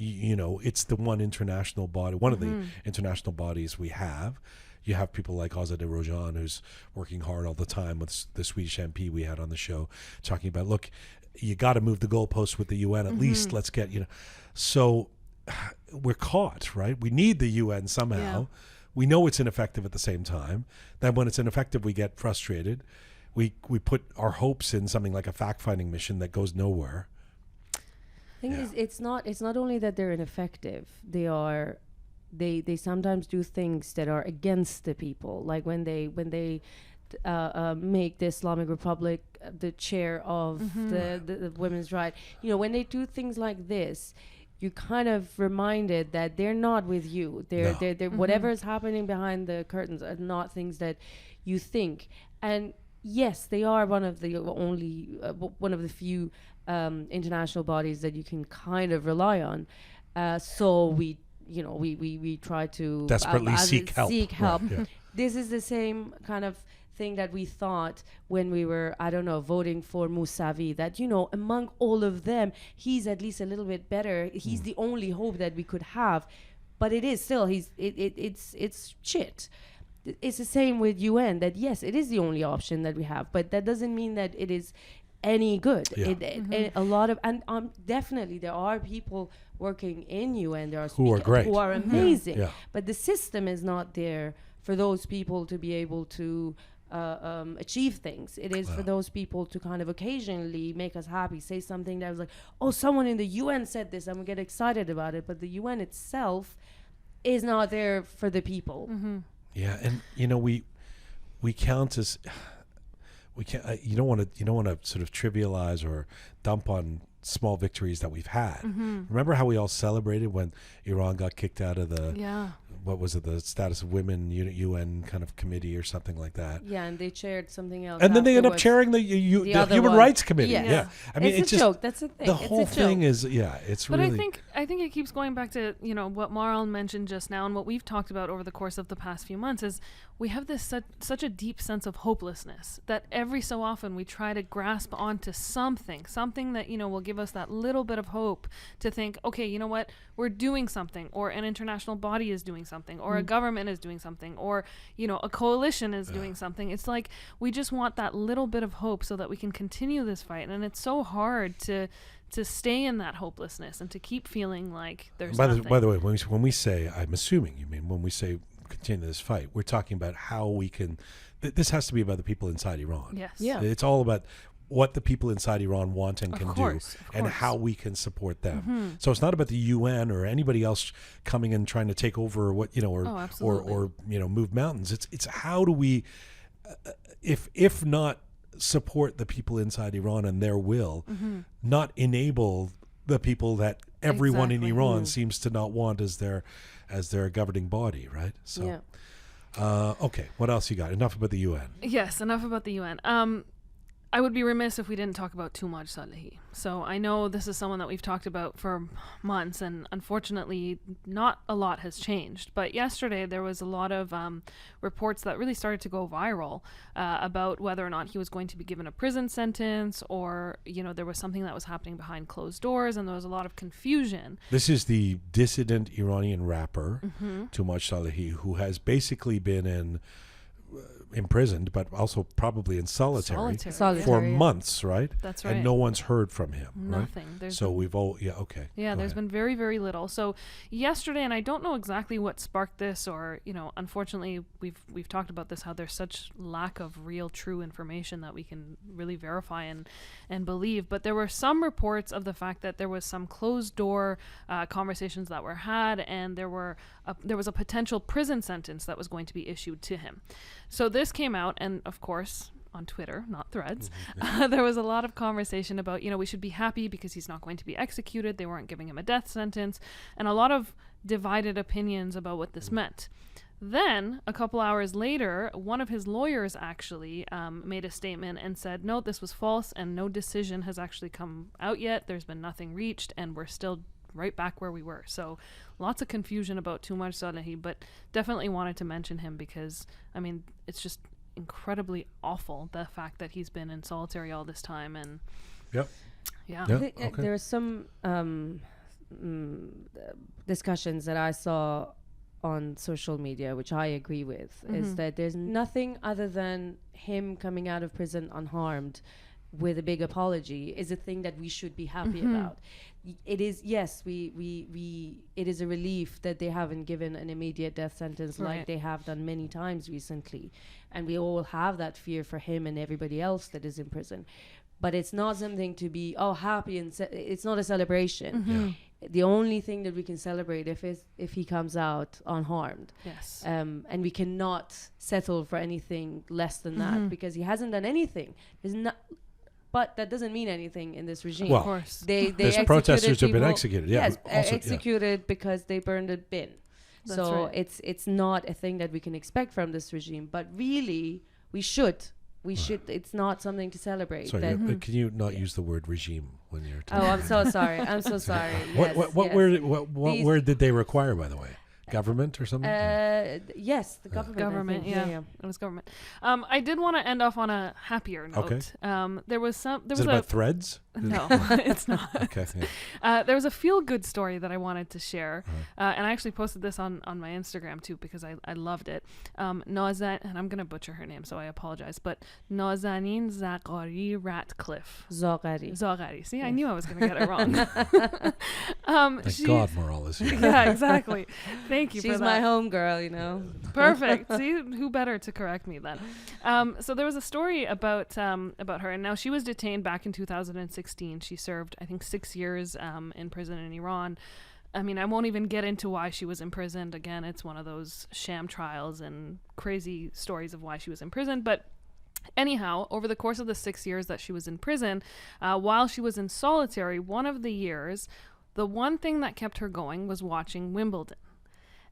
it's the one international body, one of the international bodies we have. You have people like Azadeh Rojan, who's working hard all the time with the Swedish MP we had on the show, talking about, look, you got to move the goalposts with the UN. At least let's get, So we're caught, right? We need the UN somehow. Yeah. We know it's ineffective at the same time. Then when it's ineffective, we get frustrated. We put our hopes in something like a fact-finding mission that goes nowhere. The thing is, it's not only that they're ineffective. They sometimes do things that are against the people. Like when they make the Islamic Republic the chair of the women's right. When they do things like this, you kind of reminded that they're not with you. They're whatever is happening behind the curtains are not things that you think. And yes, they are one of the few international bodies that you can kind of rely on. So we try to desperately seek help. Right, yeah. This is the same kind of thing that we thought when we were, voting for Mousavi, that, among all of them, he's at least a little bit better. He's the only hope that we could have. But it is still, it's shit. It's the same with UN, that yes, it is the only option that we have, but that doesn't mean that it is any good. Yeah. A lot of, and definitely there are people working in UN, there are who are great, who are amazing, yeah. But the system is not there for those people to be able to achieve things. It is for those people to kind of occasionally make us happy, say something that was like, oh, someone in the UN said this, and we get excited about it, but the UN itself is not there for the people. Yeah, and we count as we can't. You don't want to sort of trivialize or dump on small victories that we've had. Remember how we all celebrated when Iran got kicked out of the what was it, the Status of Women UN kind of committee or something like that? Yeah, and they chaired something else. And then they end up chairing the Human Rights Committee. Yeah. I mean, it's a joke. That's the thing. The whole thing is, it's but really. But I think it keeps going back to what Maral mentioned just now, and what we've talked about over the course of the past few months is we have this such a deep sense of hopelessness that every so often we try to grasp onto something that will give us that little bit of hope to think, okay, you know what, we're doing something, or an international body is doing something, or a government is doing something, or a coalition is doing something. It's like we just want that little bit of hope so that we can continue this fight, and it's so hard to stay in that hopelessness and to keep feeling like there's nothing. By the way, when we say, I'm assuming you mean when we say continue this fight, we're talking about how we can. This has to be about the people inside Iran. Yes. Yeah. It's all about what the people inside Iran want and can do, and how we can support them. So it's not about the UN or anybody else coming and trying to take over what or move mountains. It's how do we, if not support the people inside Iran and their will, not enable the people that everyone in Iran seems to not want as their governing body, right? So, okay, what else you got? Enough about the UN. Yes, enough about the UN. I would be remiss if we didn't talk about Toumaj Salehi. So I know this is someone that we've talked about for months, and unfortunately not a lot has changed. But yesterday there was a lot of reports that really started to go viral about whether or not he was going to be given a prison sentence, or there was something that was happening behind closed doors, and there was a lot of confusion. This is the dissident Iranian rapper, Toumaj Salehi, who has basically been imprisoned, but also probably in solitary for months, right? That's right. And no one's heard from him. Nothing. Right? So we've all, okay. Yeah, there's been very, very little. So yesterday, and I don't know exactly what sparked this, or unfortunately, we've talked about this, how there's such lack of real, true information that we can really verify and believe. But there were some reports of the fact that there was some closed door conversations that were had, and there was a potential prison sentence that was going to be issued to him. So this came out, and of course, on Twitter, not Threads, there was a lot of conversation about, we should be happy because he's not going to be executed. They weren't giving him a death sentence, and a lot of divided opinions about what this meant. Then, a couple hours later, one of his lawyers actually made a statement and said, no, this was false, and no decision has actually come out yet. There's been nothing reached, and we're still right back where we were. So lots of confusion about Toumaj Salehi, but definitely wanted to mention him because, it's just incredibly awful, the fact that he's been in solitary all this time. And I think there are some discussions that I saw on social media, which I agree with, is that there's nothing other than him coming out of prison unharmed with a big apology is a thing that we should be happy about. It is, yes, it is a relief that they haven't given an immediate death sentence like they have done many times recently. And we all have that fear for him and everybody else that is in prison. But it's not something to be, happy, and it's not a celebration. The only thing that we can celebrate if he comes out unharmed. Yes. And we cannot settle for anything less than that, because he hasn't done anything. But that doesn't mean anything in this regime. Well, of course. They there's protesters who've been executed. Yeah, yes, executed because they burned a bin. That's so right. it's not a thing that we can expect from this regime. But really, we should. It's not something to celebrate. Sorry, can you not use the word regime when you're talking? I'm so sorry. I'm so sorry. What word did they require, by the way? Government or something? Yes, the government. Yeah. It was government. I did want to end off on a happier note. Okay. There was Is it about threads? No, it's not. Okay. Yeah. There was a feel-good story that I wanted to share, and I actually posted this on my Instagram too because I loved it. Nazan, and I'm gonna butcher her name, so I apologize, but Nazanin Zaghari Ratcliffe. Zaghari. See, I knew I was gonna get it wrong. Thank God Maral is here. Yeah, exactly. Thank you. She's for that. my homegirl, you know. Perfect. See, who better to correct me then? So there was a story about her, and now she was detained back in 2016. She served, I think, 6 years in prison in Iran. I mean, I won't even get into why she was imprisoned. Again, it's one of those sham trials and crazy stories of why she was imprisoned. But anyhow, over the course of the 6 years that she was in prison, while she was in solitary, one of the years, the one thing that kept her going was watching Wimbledon.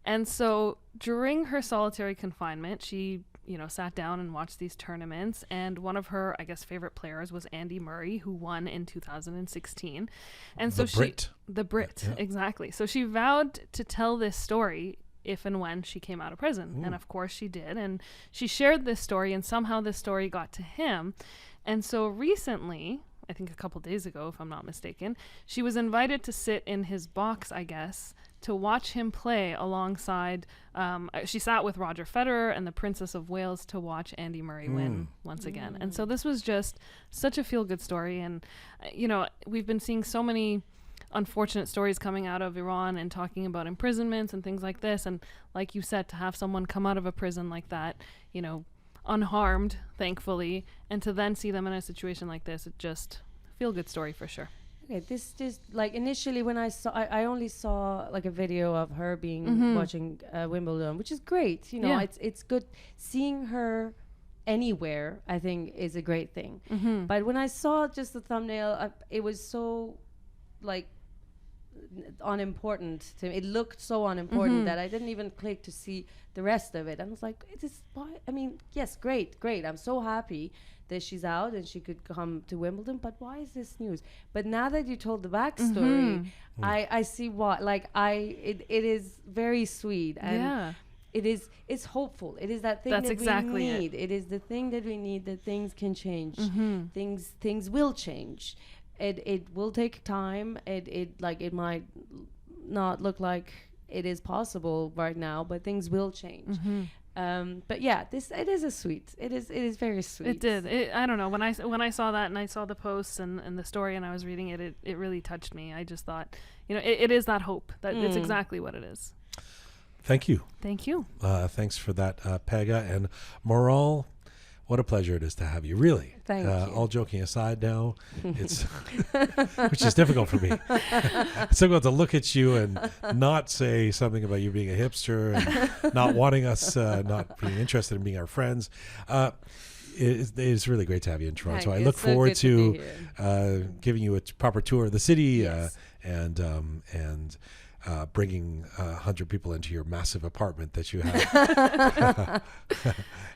And so during her solitary confinement, she, sat down and watched these tournaments. And one of her, I guess, favorite players was Andy Murray, who won in 2016. And so the Brit, yeah. Exactly. So she vowed to tell this story if and when she came out of prison. Ooh. And of course she did. And she shared this story, and somehow this story got to him. And so recently, I think a couple days ago, if I'm not mistaken, she was invited to sit in his box, I guess, to watch him play alongside. She sat with Roger Federer and the Princess of Wales to watch Andy Murray win once again. And so this was just such a feel-good story. And, we've been seeing so many unfortunate stories coming out of Iran and talking about imprisonments and things like this. And like you said, to have someone come out of a prison like that, unharmed, thankfully, and to then see them in a situation like this, it just feel good story for sure. Okay, this like initially when I only saw like a video of her being watching Wimbledon, which is great. It's good seeing her anywhere. I think is a great thing. But when I saw just the thumbnail, it was so like unimportant to me. It looked so unimportant that I didn't even click to see the rest of it. I was like, yes, great. I'm so happy that she's out and she could come to Wimbledon, but why is this news? But now that you told the backstory, I see why. Like it is very sweet, and it's hopeful. It is that thing That's that exactly we need. It is the thing that we need, that things can change. Things will change. It will take time. It might not look like it is possible right now, but things will change. But yeah, it is very sweet. It did. I don't know, when I saw that and I saw the posts and the story and I was reading it, it really touched me. I just thought, it is that hope that it's exactly what it is. Thank you. Thanks for that, Pegah and Maral. What a pleasure it is to have you, really. Thank you. All joking aside now, it's which is difficult for me. It's difficult to look at you and not say something about you being a hipster and not wanting us, not being interested in being our friends. It is really great to have you in Toronto. So I look forward to giving you a proper tour of the city, yes. and bringing 100 people into your massive apartment that you have,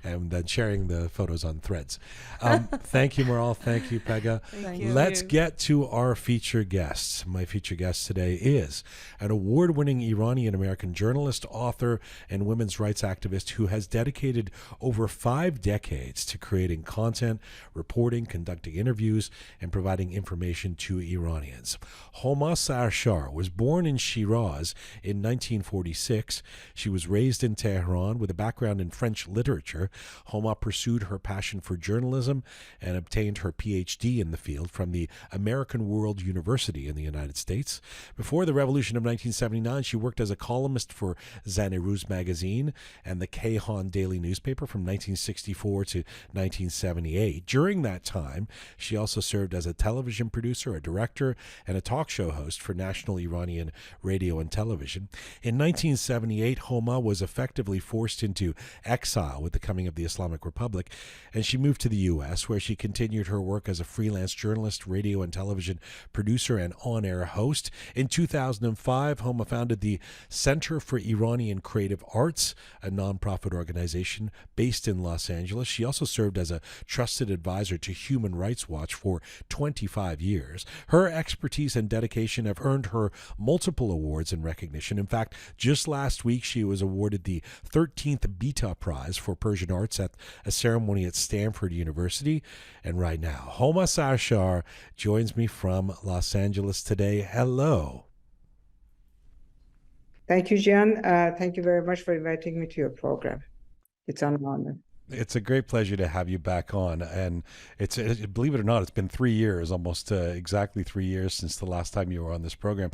and then sharing the photos on Threads. Thank you, Maral. Thank you, Pegah. Thank you. Let's get to our feature guests. My feature guest today is an award-winning Iranian-American journalist, author, and women's rights activist who has dedicated over 5 decades to creating content, reporting, conducting interviews, and providing information to Iranians. Homa Sarshar was born in Shiraz in 1946. She was raised in Tehran with a background in French literature. Homa pursued her passion for journalism and obtained her PhD in the field from the American World University in the United States. Before the Revolution of 1979, she worked as a columnist for Zaniruz magazine and the Cayhan daily newspaper from 1964 to 1978. During that time, she also served as a television producer, a director, and a talk show host for national Iranian radio and television. In 1978, Homa was effectively forced into exile with the coming of the Islamic Republic, and she moved to the U.S., where she continued her work as a freelance journalist, radio and television producer, and on-air host. In 2005, Homa founded the Center for Iranian Creative Arts, a nonprofit organization based in Los Angeles. She also served as a trusted advisor to Human Rights Watch for 25 years. Her expertise and dedication have earned her multiple awards and recognition. In fact, just last week, she was awarded the 13th Beta Prize for Persian Arts at a ceremony at Stanford University. And right now, Homa Sarshar joins me from Los Angeles today. Hello. Thank you, Jian. Thank you very much for inviting me to your program. It's an honor. It's a great pleasure to have you back on. And it's believe it or not, it's been 3 years, almost exactly 3 years since the last time you were on this program.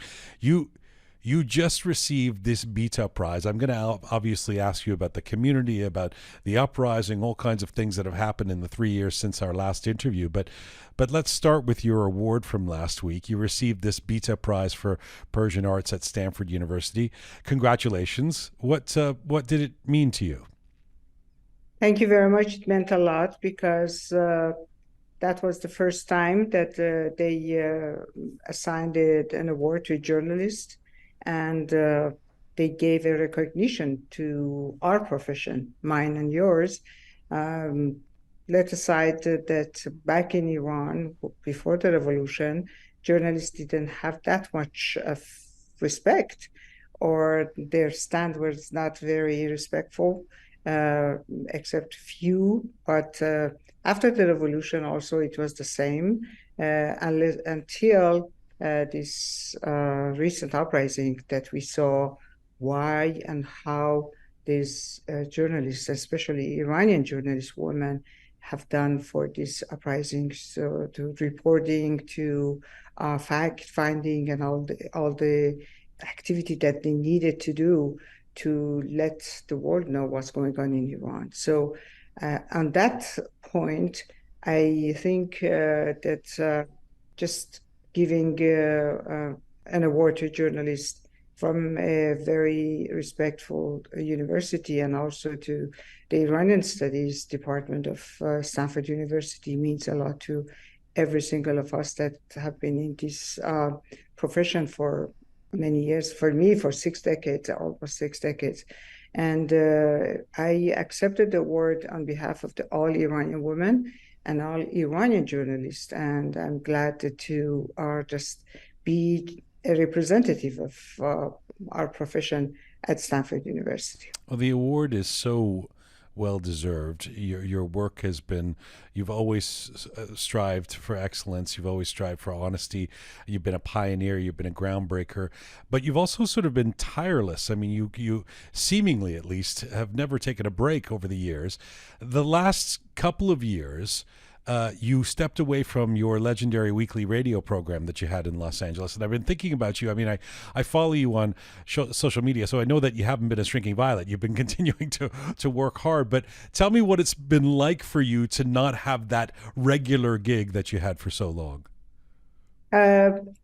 You just received this Beta Prize. I'm going to obviously ask you about the community, about the uprising, all kinds of things that have happened in the 3 years since our last interview. But let's start with your award from last week. You received this Beta Prize for Persian Arts at Stanford University. Congratulations. What did it mean to you? Thank you very much. It meant a lot because that was the first time that they assigned an award to a journalist, and they gave a recognition to our profession, mine and yours. Let aside that back in Iran, before the revolution, journalists didn't have that much of respect, or their stand was not very respectful, except few. But after the revolution also, it was the same, until this recent uprising that we saw why and how these journalists, especially Iranian journalists, women, have done for this uprising, so to reporting, to fact finding, and all the activity that they needed to do to let the world know what's going on in Iran. So on that point, I think that just giving an award to a journalist from a very respectful university, and also to the Iranian Studies Department of Stanford University, means a lot to every single of us that have been in this profession for many years. For me, for 6 decades, almost 6 decades. And I accepted the award on behalf of all Iranian women and all Iranian journalists. And I'm glad to just be a representative of our profession at Stanford University. Well, the award is so well deserved. Your work has been, you've always strived for excellence. You've always strived for honesty. You've been a pioneer. You've been a groundbreaker, but you've also sort of been tireless. I mean, you seemingly, at least, have never taken a break over the years. The last couple of years, you stepped away from your legendary weekly radio program that you had in Los Angeles. And I've been thinking about you. I mean, I follow you on social media, so I know that you haven't been a shrinking violet. You've been continuing to work hard. But tell me what it's been like for you to not have that regular gig that you had for so long. Jian,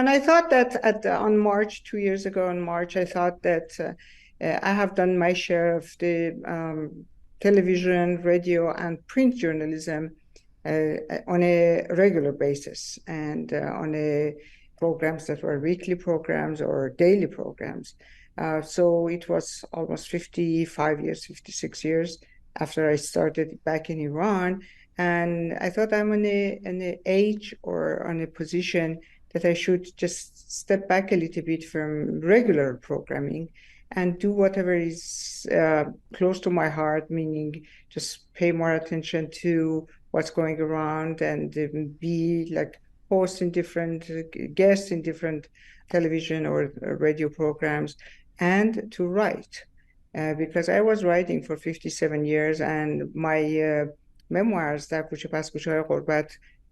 I thought that on March, 2 years ago in March, I thought that I have done my share of the television, radio, and print journalism on a regular basis, and on a programs that were weekly programs or daily programs. So it was almost 55 years, 56 years after I started back in Iran. And I thought I'm in an age or on a position that I should just step back a little bit from regular programming and do whatever is close to my heart, meaning just pay more attention to what's going around and be like host in different guests in different television or radio programs, and to write. Because I was writing for 57 years, and my memoirs, در کوچه پس کوچه های غربت,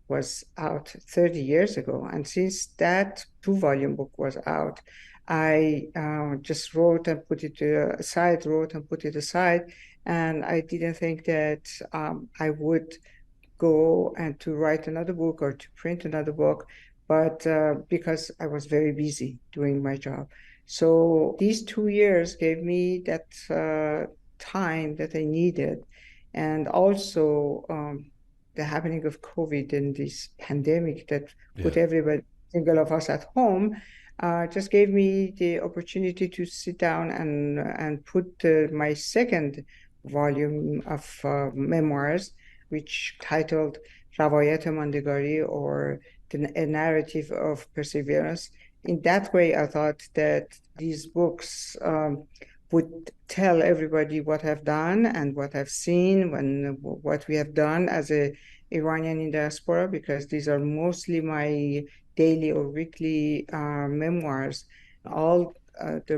was out 30 years ago. And since that 2-volume book was out, I just wrote and put it aside, and I didn't think that I would go and to write another book or to print another book, but because I was very busy doing my job. So these 2 years gave me that time that I needed. And also the happening of COVID and this pandemic that put everybody, single of us at home, just gave me the opportunity to sit down and put my second volume of memoirs, which titled روایت ماندگاری, or a narrative of perseverance. In that way, I thought that these books would tell everybody what I've done and what I've seen, what we have done as a Iranian in diaspora, because these are mostly my daily or weekly memoirs. All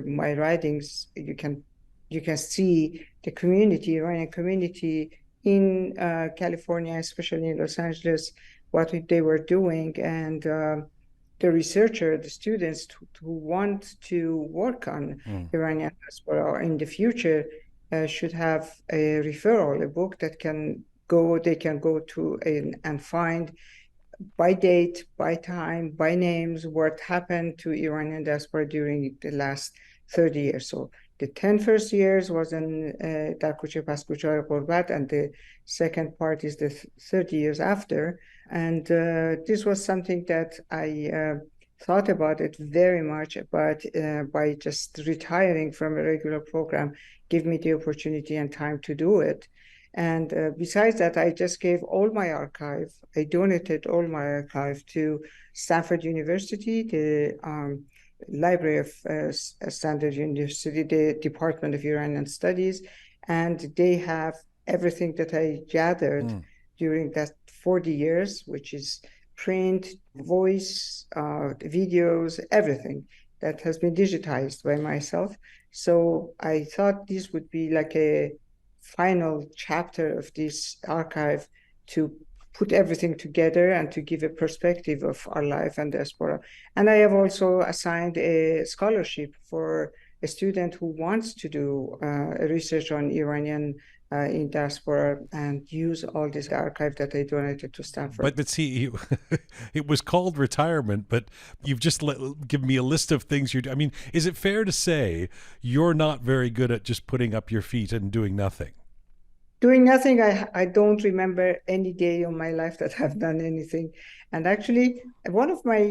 my writings, you can see the community, Iranian community in California, especially in Los Angeles, what they were doing, and the researcher, the students who want to work on Iranian diaspora in the future should have a referral, a book that they can go to and find by date, by time, by names, what happened to Iranian diaspora during the last 30 years. So the 10 first years was in در کوچه پس کوچه های غربت, and the second part is the 30 years after. And this was something that I thought about it very much, but by just retiring from a regular program, give me the opportunity and time to do it. And besides that, I just gave all my archive. I donated all my archive to Stanford University, the Library of Stanford University, the Department of Iranian Studies, and they have everything that I gathered during that 40 years, which is print, voice, videos, everything that has been digitized by myself. So I thought this would be like a final chapter of this archive to put everything together and to give a perspective of our life and diaspora. And I have also assigned a scholarship for a student who wants to do research on Iranian in diaspora and use all this archive that I donated to Stanford. But see, it was called retirement, but you've just given me a list of things you do. I mean, is it fair to say you're not very good at just putting up your feet and doing nothing? Doing nothing, I don't remember any day of my life that I've done anything. And actually, one of my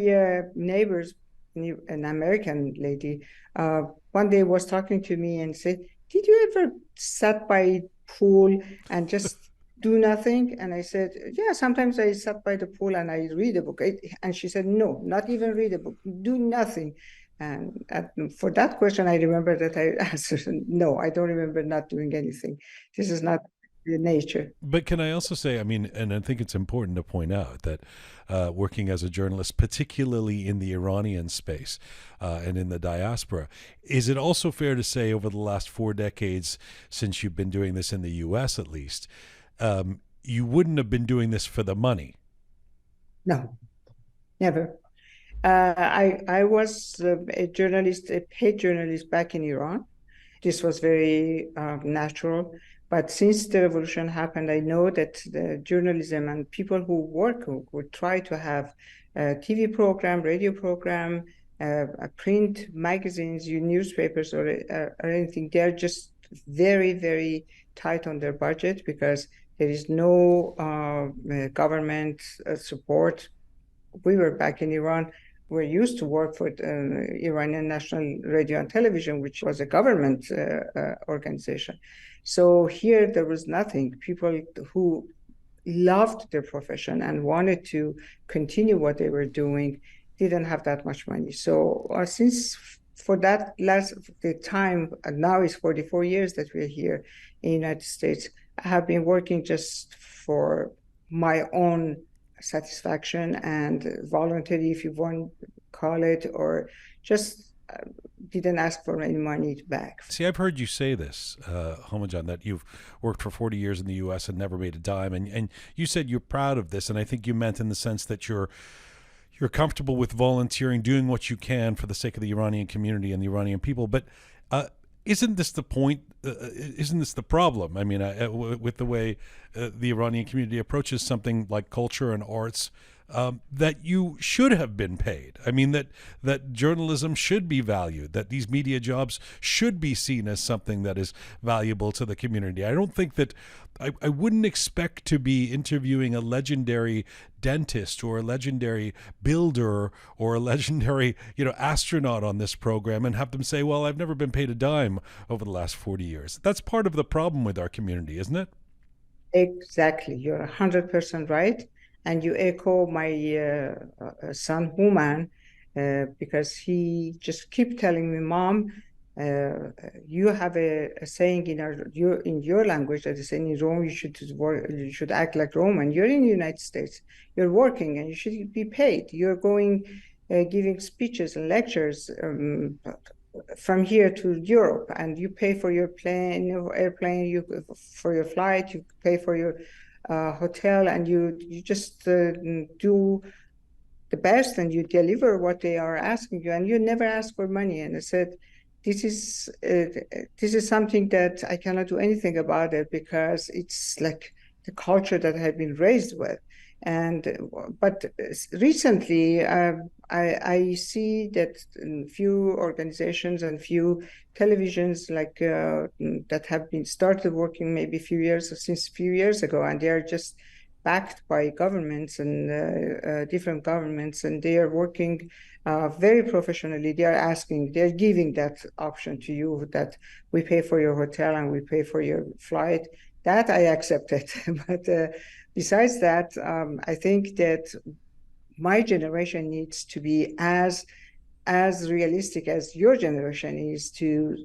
neighbors, an American lady, one day was talking to me and said, "Did you ever sat by pool and just do nothing?" And I said, "Yeah, sometimes I sat by the pool and I read a book." And she said, "No, not even read a book, do nothing." And for that question, I remember that I answered, "No, I don't remember not doing anything. This is not the nature." But can I also say, I mean, and I think it's important to point out that working as a journalist, particularly in the Iranian space and in the diaspora, is it also fair to say over the last 4 decades, since you've been doing this in the U.S. at least, you wouldn't have been doing this for the money? No, never. I was a journalist, a paid journalist back in Iran. This was very natural. But since the revolution happened, I know that the journalism and people who work who would try to have a TV program, radio program, print magazines, newspapers, or anything, they're just very, very tight on their budget because there is no government support. We were back in Iran. were used to work for Iranian National Radio and Television, which was a government organization. So here there was nothing. People who loved their profession and wanted to continue what they were doing didn't have that much money. So since for that the time, and now it's 44 years that we're here in the United States, I have been working just for my own satisfaction and voluntary, if you want to call it, or just didn't ask for any money back. See, I've heard you say this, Homajan, that you've worked for 40 years in the U.S. and never made a dime, and you said you're proud of this, and I think you meant in the sense that you're comfortable with volunteering, doing what you can for the sake of the Iranian community and the Iranian people. But isn't this the point? Isn't this the problem? I mean, with the way the Iranian community approaches something like culture and arts, that you should have been paid. I mean, that journalism should be valued, that these media jobs should be seen as something that is valuable to the community. I don't think that I wouldn't expect to be interviewing a legendary dentist or a legendary builder or a legendary, astronaut on this program and have them say, well, I've never been paid a dime over the last 40 years. That's part of the problem with our community, isn't it? Exactly. You're 100% right. And you echo my son, Human, because he just keep telling me, Mom, you have a saying in your language that is in Rome, you should act like Roman. You're in the United States. You're working and you should be paid. You're going, giving speeches and lectures from here to Europe, and you pay for your airplane, for your flight, you pay for your hotel, and you just do the best, and you deliver what they are asking you, and you never ask for money. And I said, this is something that I cannot do anything about it, because it's like the culture that I have been raised with. But recently, I see that few organizations and few televisions that have been started working maybe since a few years ago, and they are just backed by governments and different governments, and they are working very professionally. They're giving that option to you, that we pay for your hotel and we pay for your flight. That I accepted, but besides that, I think that my generation needs to be as realistic as your generation is, to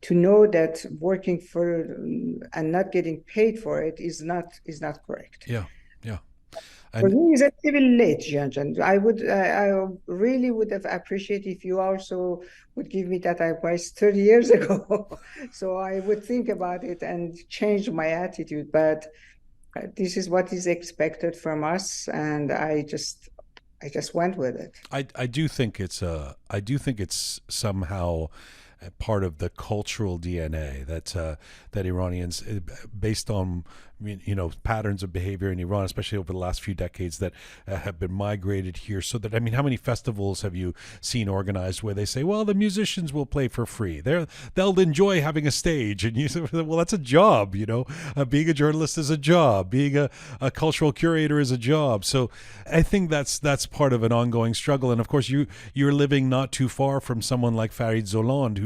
know that working for and not getting paid for it is not correct. Yeah. For me, it's a little late, Jian. I really would have appreciated if you also would give me that advice 30 years ago. So I would think about it and change my attitude. But this is what is expected from us, and I just went with it. I do think it's somehow part of the cultural DNA that Iranians, based on patterns of behavior in Iran, especially over the last few decades, that have been migrated here. So that, I mean, how many festivals have you seen organized where they say, well, the musicians will play for free, they'll enjoy having a stage, and you say, well, that's a job. Being a journalist is a job, being a cultural curator is a job. So I think that's part of an ongoing struggle. And of course, you're living not too far from someone like Farid Zoland,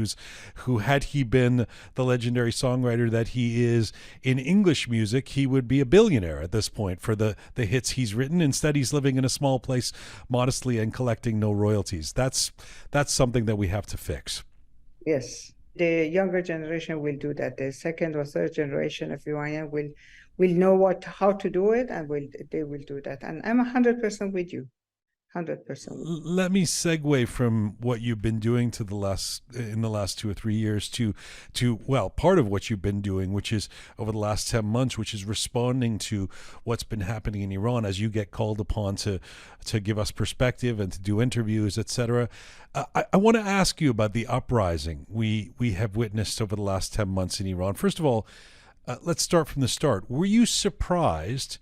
who had he been the legendary songwriter that he is in English music, he would be a billionaire at this point for the hits he's written. Instead, he's living in a small place modestly and collecting no royalties. That's something that we have to fix. Yes, the younger generation will do that. The second or third generation of Iranian will know how to do it, and they will do that. And I'm 100% with you. 100%. Let me segue from what you've been doing in the last 2 or 3 years to part of what you've been doing, which is over the last 10 months, which is responding to what's been happening in Iran as you get called upon to give us perspective and to do interviews, etc. I want to ask you about the uprising we have witnessed over the last 10 months in Iran. First of all, let's start from the start. Were you surprised?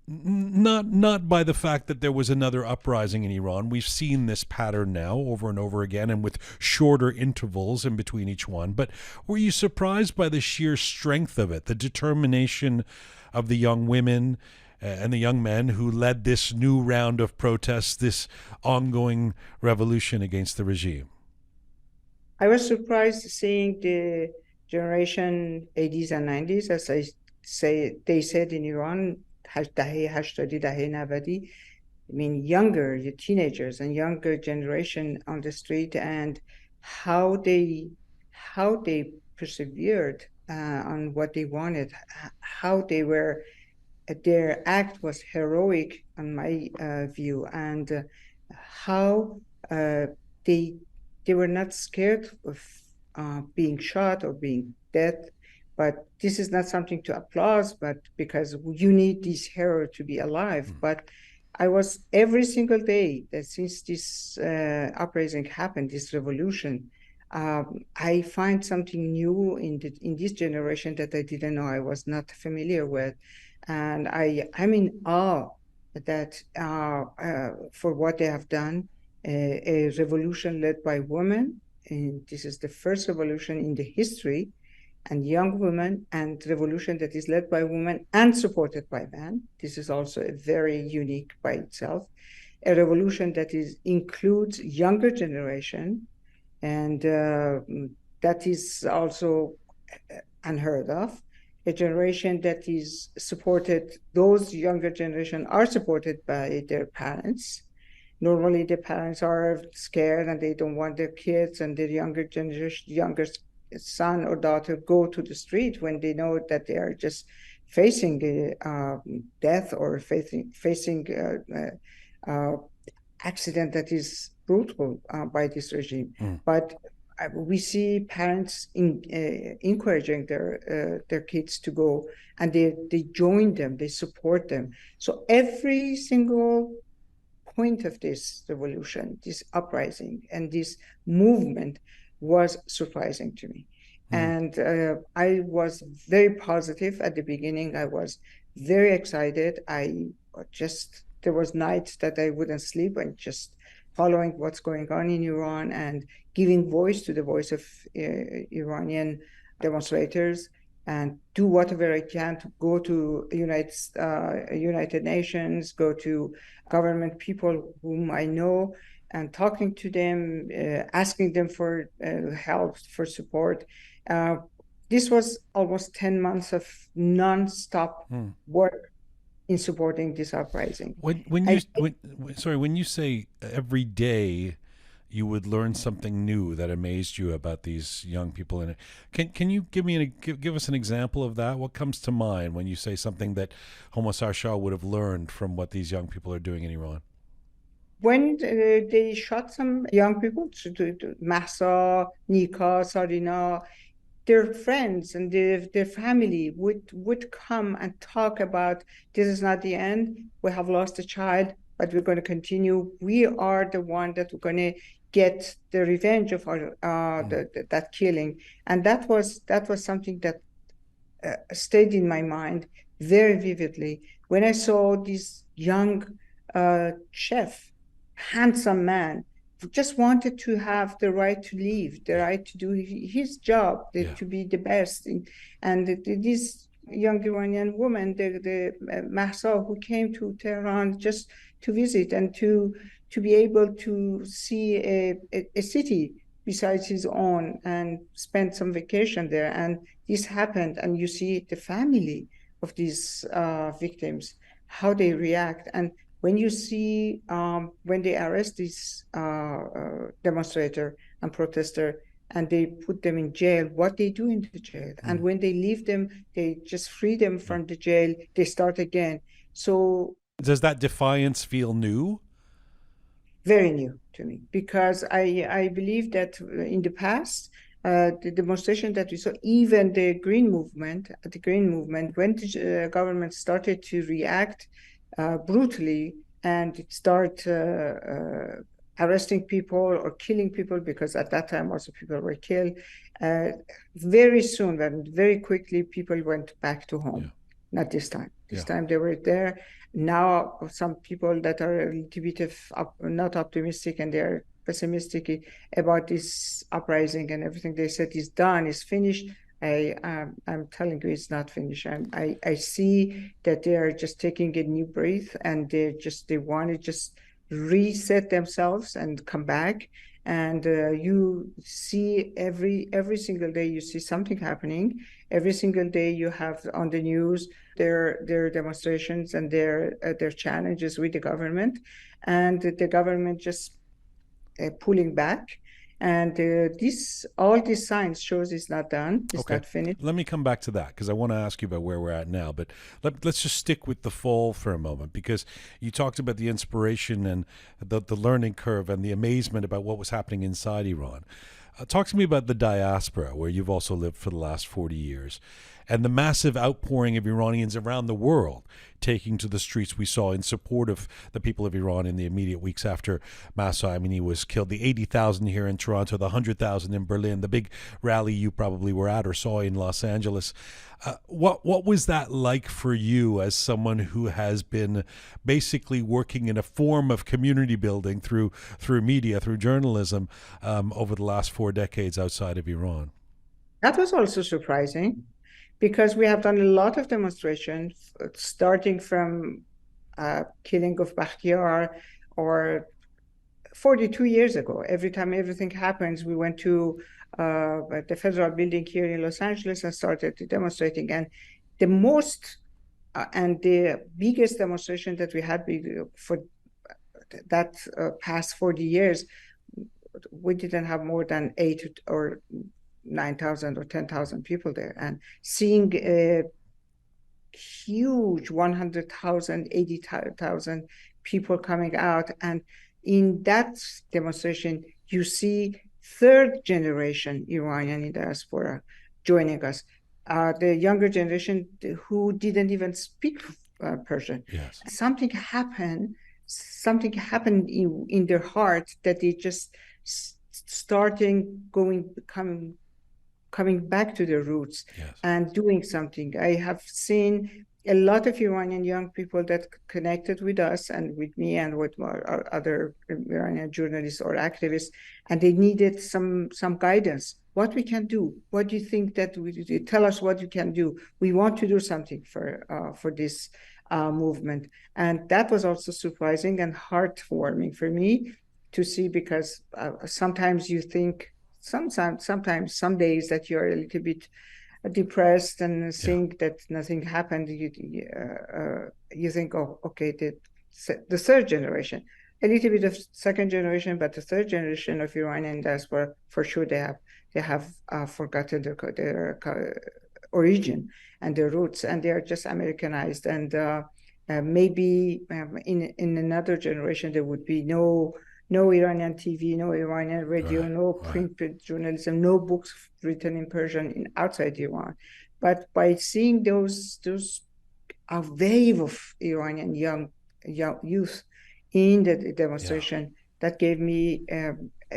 Not by the fact that there was another uprising in Iran. We've seen this pattern now over and over again, and with shorter intervals in between each one. But were you surprised by the sheer strength of it, the determination of the young women, and the young men who led this new round of protests, this ongoing revolution against the regime? I was surprised seeing the generation 80s and 90s, as they said in Iran, دهه 80 دهه 90. I mean, younger teenagers and younger generation on the street, and how they persevered on what they wanted, how they were, their act was heroic on my view, and how they were not scared of being shot or being dead. But this is not something to applaud, but because you need this hero to be alive. But I was, every single day that since this uprising happened, this revolution, I find something new in this generation that I didn't know, I was not familiar with. And I'm in awe that for what they have done, a revolution led by women. And this is the first revolution in the history, and young women, and revolution that is led by women and supported by men. This is also very unique by itself. A revolution that includes younger generation, and that is also unheard of. A generation that is supported, those younger generation are supported by their parents. Normally the parents are scared and they don't want their kids and their younger generation, younger son or daughter go to the street when they know that they are just facing death or facing accident that is brutal by this regime. But we see parents encouraging their kids to go, and they join them, they support them. So every single point of this revolution, this uprising, and this movement was surprising to me. And I was very positive at the beginning. I was very excited. There was nights that I wouldn't sleep, and just following what's going on in Iran and giving voice to the voice of Iranian demonstrators, and do whatever I can to go to United Nations, go to government people whom I know, and talking to them, asking them for help, for support. This was almost 10 months of non-stop work in supporting this uprising. When you say every day you would learn something new that amazed you about these young people in it, can you give us an example of that? What comes to mind when you say something that Homa Sarshar would have learned from what these young people are doing in Iran? When they shot some young people, Mahsa, Nika, Sarina, their friends and their family would come and talk about, this is not the end. We have lost a child, but we're going to continue. We are the one that we're going to get the revenge of that killing. And that was something that stayed in my mind very vividly. When I saw this young chef, handsome man, just wanted to have the right to live, the right to do his job, to be the best. And this young Iranian woman, the Mahsa, who came to Tehran just to visit and to be able to see a city besides his own and spend some vacation there. And this happened, and you see the family of these victims, how they react. And when you see, when they arrest this demonstrator and protester, and they put them in jail, what they do in the jail. And when they leave them, they just free them from the jail, they start again. So does that defiance feel new? Very new to me, because I believe that in the past, the demonstration that we saw, even the Green Movement, when the government started to react brutally and start arresting people or killing people, because at that time also people were killed, very soon and very quickly people went back to home. Not this time. This time they were there. Now some people that are a little bit not optimistic, and they're pessimistic about this uprising and everything they said is done, is finished. I'm telling you, it's not finished. I see that they are just taking a new breath, and they want to just reset themselves and come back. And you see every single day you see something happening. Every single day you have on the news their demonstrations and their challenges with the government, and the government just pulling back. And all these signs shows it's not done, it's not finished. Let me come back to that, because I want to ask you about where we're at now. But let's just stick with the fall for a moment, because you talked about the inspiration and the learning curve and the amazement about what was happening inside Iran. Talk to me about the diaspora, where you've also lived for the last 40 years, and the massive outpouring of Iranians around the world taking to the streets we saw in support of the people of Iran in the immediate weeks after Mahsa Amini was killed. The 80,000 here in Toronto, the 100,000 in Berlin, the big rally you probably were at or saw in Los Angeles. What was that like for you as someone who has been basically working in a form of community building through media, through journalism, over the last 4 decades outside of Iran? That was also surprising, because we have done a lot of demonstrations, starting from killing of Bakhtiar, or 42 years ago. Every time everything happens, we went to the federal building here in Los Angeles and started demonstrating. And the most and the biggest demonstration that we had for that past 40 years, we didn't have more than 8 or 9,000 or 10,000 people there. And seeing a huge 100,000, 80,000 people coming out, and in that demonstration, you see third generation Iranian in diaspora joining us. The younger generation who didn't even speak Persian. Yes. Something happened in their heart, that they just coming back to their roots. Yes. And doing something. I have seen a lot of Iranian young people that connected with us and with me and with other Iranian journalists or activists, and they needed some guidance. What we can do? What do you think that tell us what you can do? We want to do something for this movement. And that was also surprising and heartwarming for me to see, because sometimes you think, sometimes some days that you're a little bit depressed and think that nothing happened. You think, oh, okay, the third generation, a little bit of second generation, but the third generation of Iranian diaspora, for sure, they have forgotten their origin and their roots, and they are just Americanized. And maybe in another generation there would be no Iranian TV, no Iranian radio, no print journalism, no books written in Persian outside Iran. But by seeing those a wave of Iranian young youth in the demonstration, that gave me a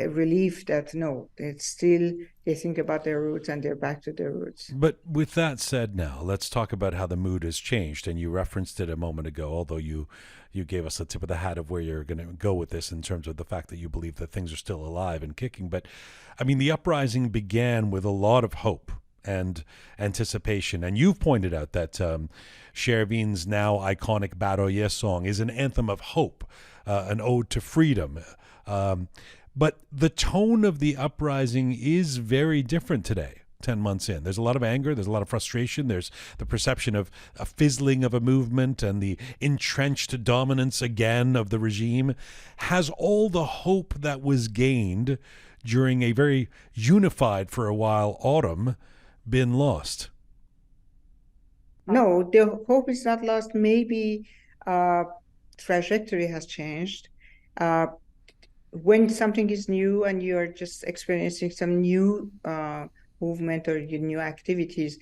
relief that no, they think about their roots and they're back to their roots. But with that said, now let's talk about how the mood has changed. And you referenced it a moment ago, although you gave us the tip of the hat of where you're going to go with this in terms of the fact that you believe that things are still alive and kicking. But I mean, the uprising began with a lot of hope and anticipation. And you've pointed out that Shervin's now iconic Baroye song is an anthem of hope, an ode to freedom. But the tone of the uprising is very different today, 10 months in. There's a lot of anger. There's a lot of frustration. There's the perception of a fizzling of a movement and the entrenched dominance again of the regime. Has all the hope that was gained during a very unified, for a while, autumn been lost? No, the hope is not lost. Maybe trajectory has changed. When something is new and you're just experiencing some new movement or new activities,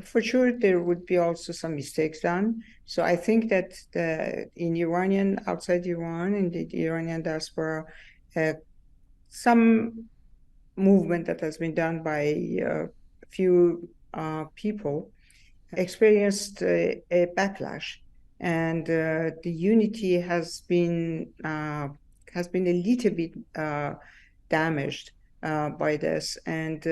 for sure there would be also some mistakes done. So I think that outside Iran, in the Iranian diaspora, some movement that has been done by a few people experienced a backlash, and the unity has been a little bit damaged by this. And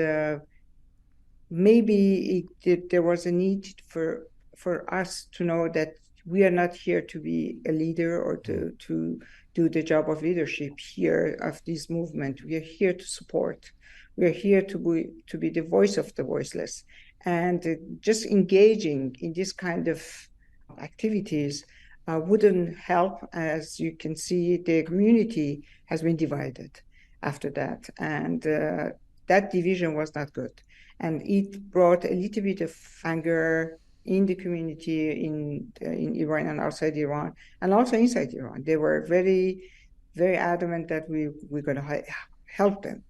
maybe there was a need for us to know that we are not here to be a leader or to do the job of leadership here of this movement. We are here to support. We are here to be the voice of the voiceless. And just engaging in this kind of activities wouldn't help. As you can see, the community has been divided after that. And that division was not good. And it brought a little bit of anger in the community in Iran and outside Iran, and also inside Iran. They were very, very adamant that we're going to help them.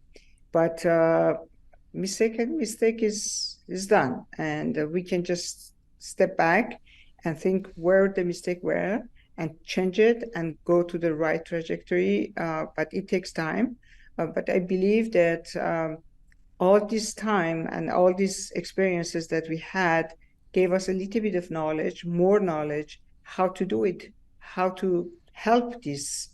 But mistake is done, and we can just step back and think where the mistake were and change it and go to the right trajectory. But it takes time. But I believe that all this time and all these experiences that we had gave us a little bit of knowledge, more knowledge, how to do it, how to help this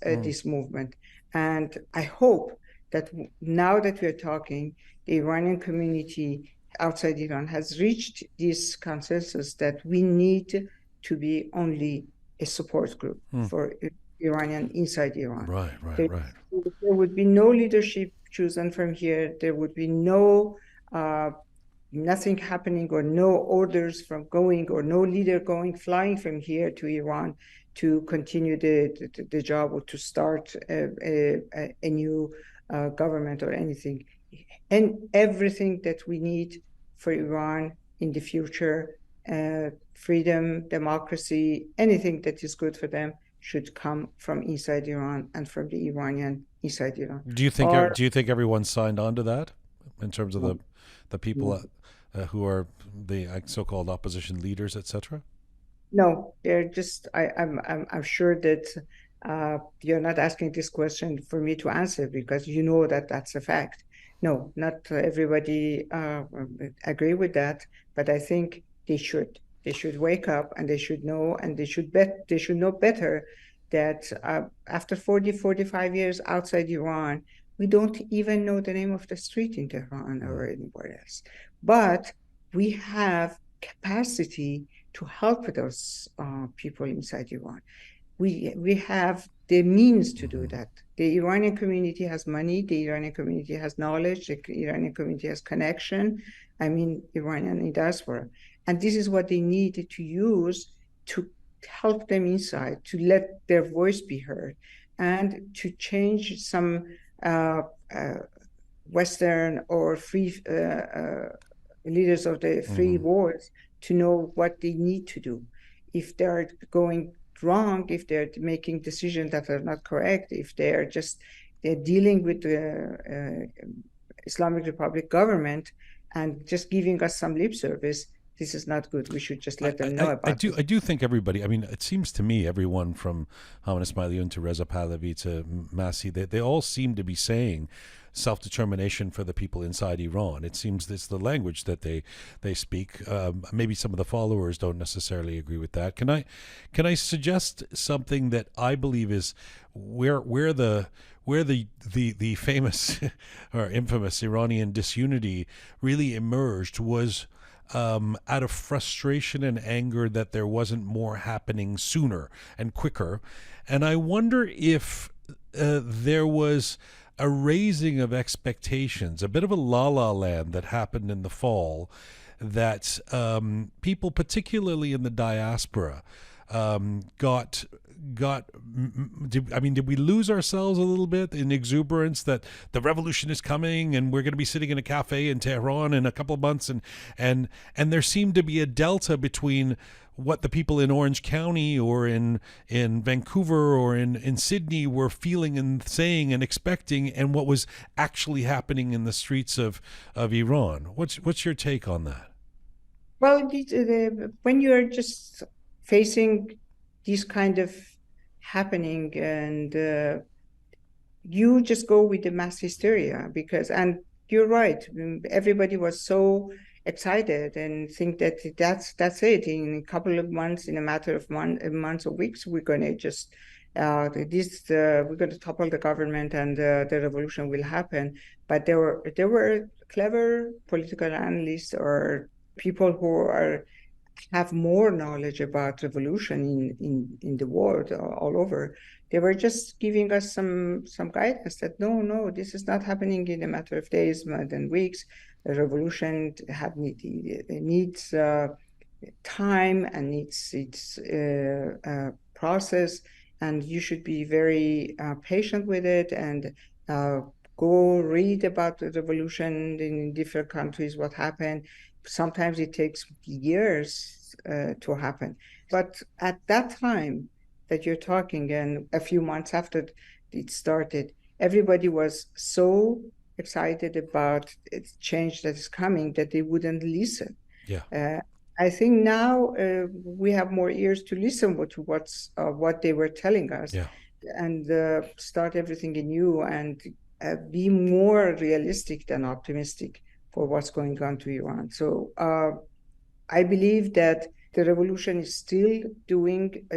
movement. And I hope that now that we're talking, the Iranian community outside Iran has reached this consensus that we need to be only a support group for Iranian inside Iran. Right. There would be no leadership chosen from here. There would be no nothing happening or no orders from going or no leader flying from here to Iran to continue the job or to start a new government or anything. And everything that we need for Iran in the future, freedom, democracy, anything that is good for them should come from inside Iran and from the Iranian inside Iran. Do you think everyone signed on to that in terms of the people who are the so-called opposition leaders, etc.? No, they're just. I'm sure that you're not asking this question for me to answer because you know that that's a fact. No, not everybody agree with that, but I think they should. They should wake up and they should know, and they should know better that after 40, 45 years outside Iran, we don't even know the name of the street in Tehran or anywhere else. But we have capacity to help those people inside Iran. We have the means to do that. The Iranian community has money. The Iranian community has knowledge. The Iranian community has connection. I mean, Iranian in diaspora. And this is what they need to use to help them inside, to let their voice be heard, and to change some Western or free leaders of the free world to know what they need to do. If they're going wrong, if they're making decisions that are not correct, if they're dealing with the Islamic Republic government and just giving us some lip service, this is not good. We should just let them know about it. I do think everybody, I mean, it seems to me everyone from Homa Sarshar to Reza Pahlavi to Masih, they all seem to be saying self-determination for the people inside Iran. It seems it's the language that they speak. Maybe some of the followers don't necessarily agree with that. Can I suggest something that I believe is where the famous or infamous Iranian disunity really emerged was out of frustration and anger that there wasn't more happening sooner and quicker. And I wonder if there was a raising of expectations, a bit of a la-la land that happened in the fall, that people, particularly in the diaspora, did we lose ourselves a little bit in exuberance that the revolution is coming and we're going to be sitting in a cafe in Tehran in a couple of months, and there seemed to be a delta between what the people in Orange County or in Vancouver or in Sydney were feeling and saying and expecting, and what was actually happening in the streets of Iran? What's your take on that? Well, when you're just facing this kind of happening and you just go with the mass hysteria and you're right, everybody was so excited and think that that's it. In a couple of months, in a matter of months or weeks, we're going to just we're going to topple the government and the revolution will happen. But there were clever political analysts or people who have more knowledge about revolution in the world all over. They were just giving us some guidance that no, this is not happening in a matter of days, more than weeks. The revolution needs time and needs its process, and you should be very patient with it and go read about the revolution in different countries, what happened. Sometimes it takes years to happen. But at that time that you're talking, and a few months after it started, everybody was so excited about its change that is coming that they wouldn't listen. Yeah. I think now we have more ears to listen to what they were telling us, yeah. and start everything anew and be more realistic than optimistic for what's going on to Iran. So I believe that the revolution is still going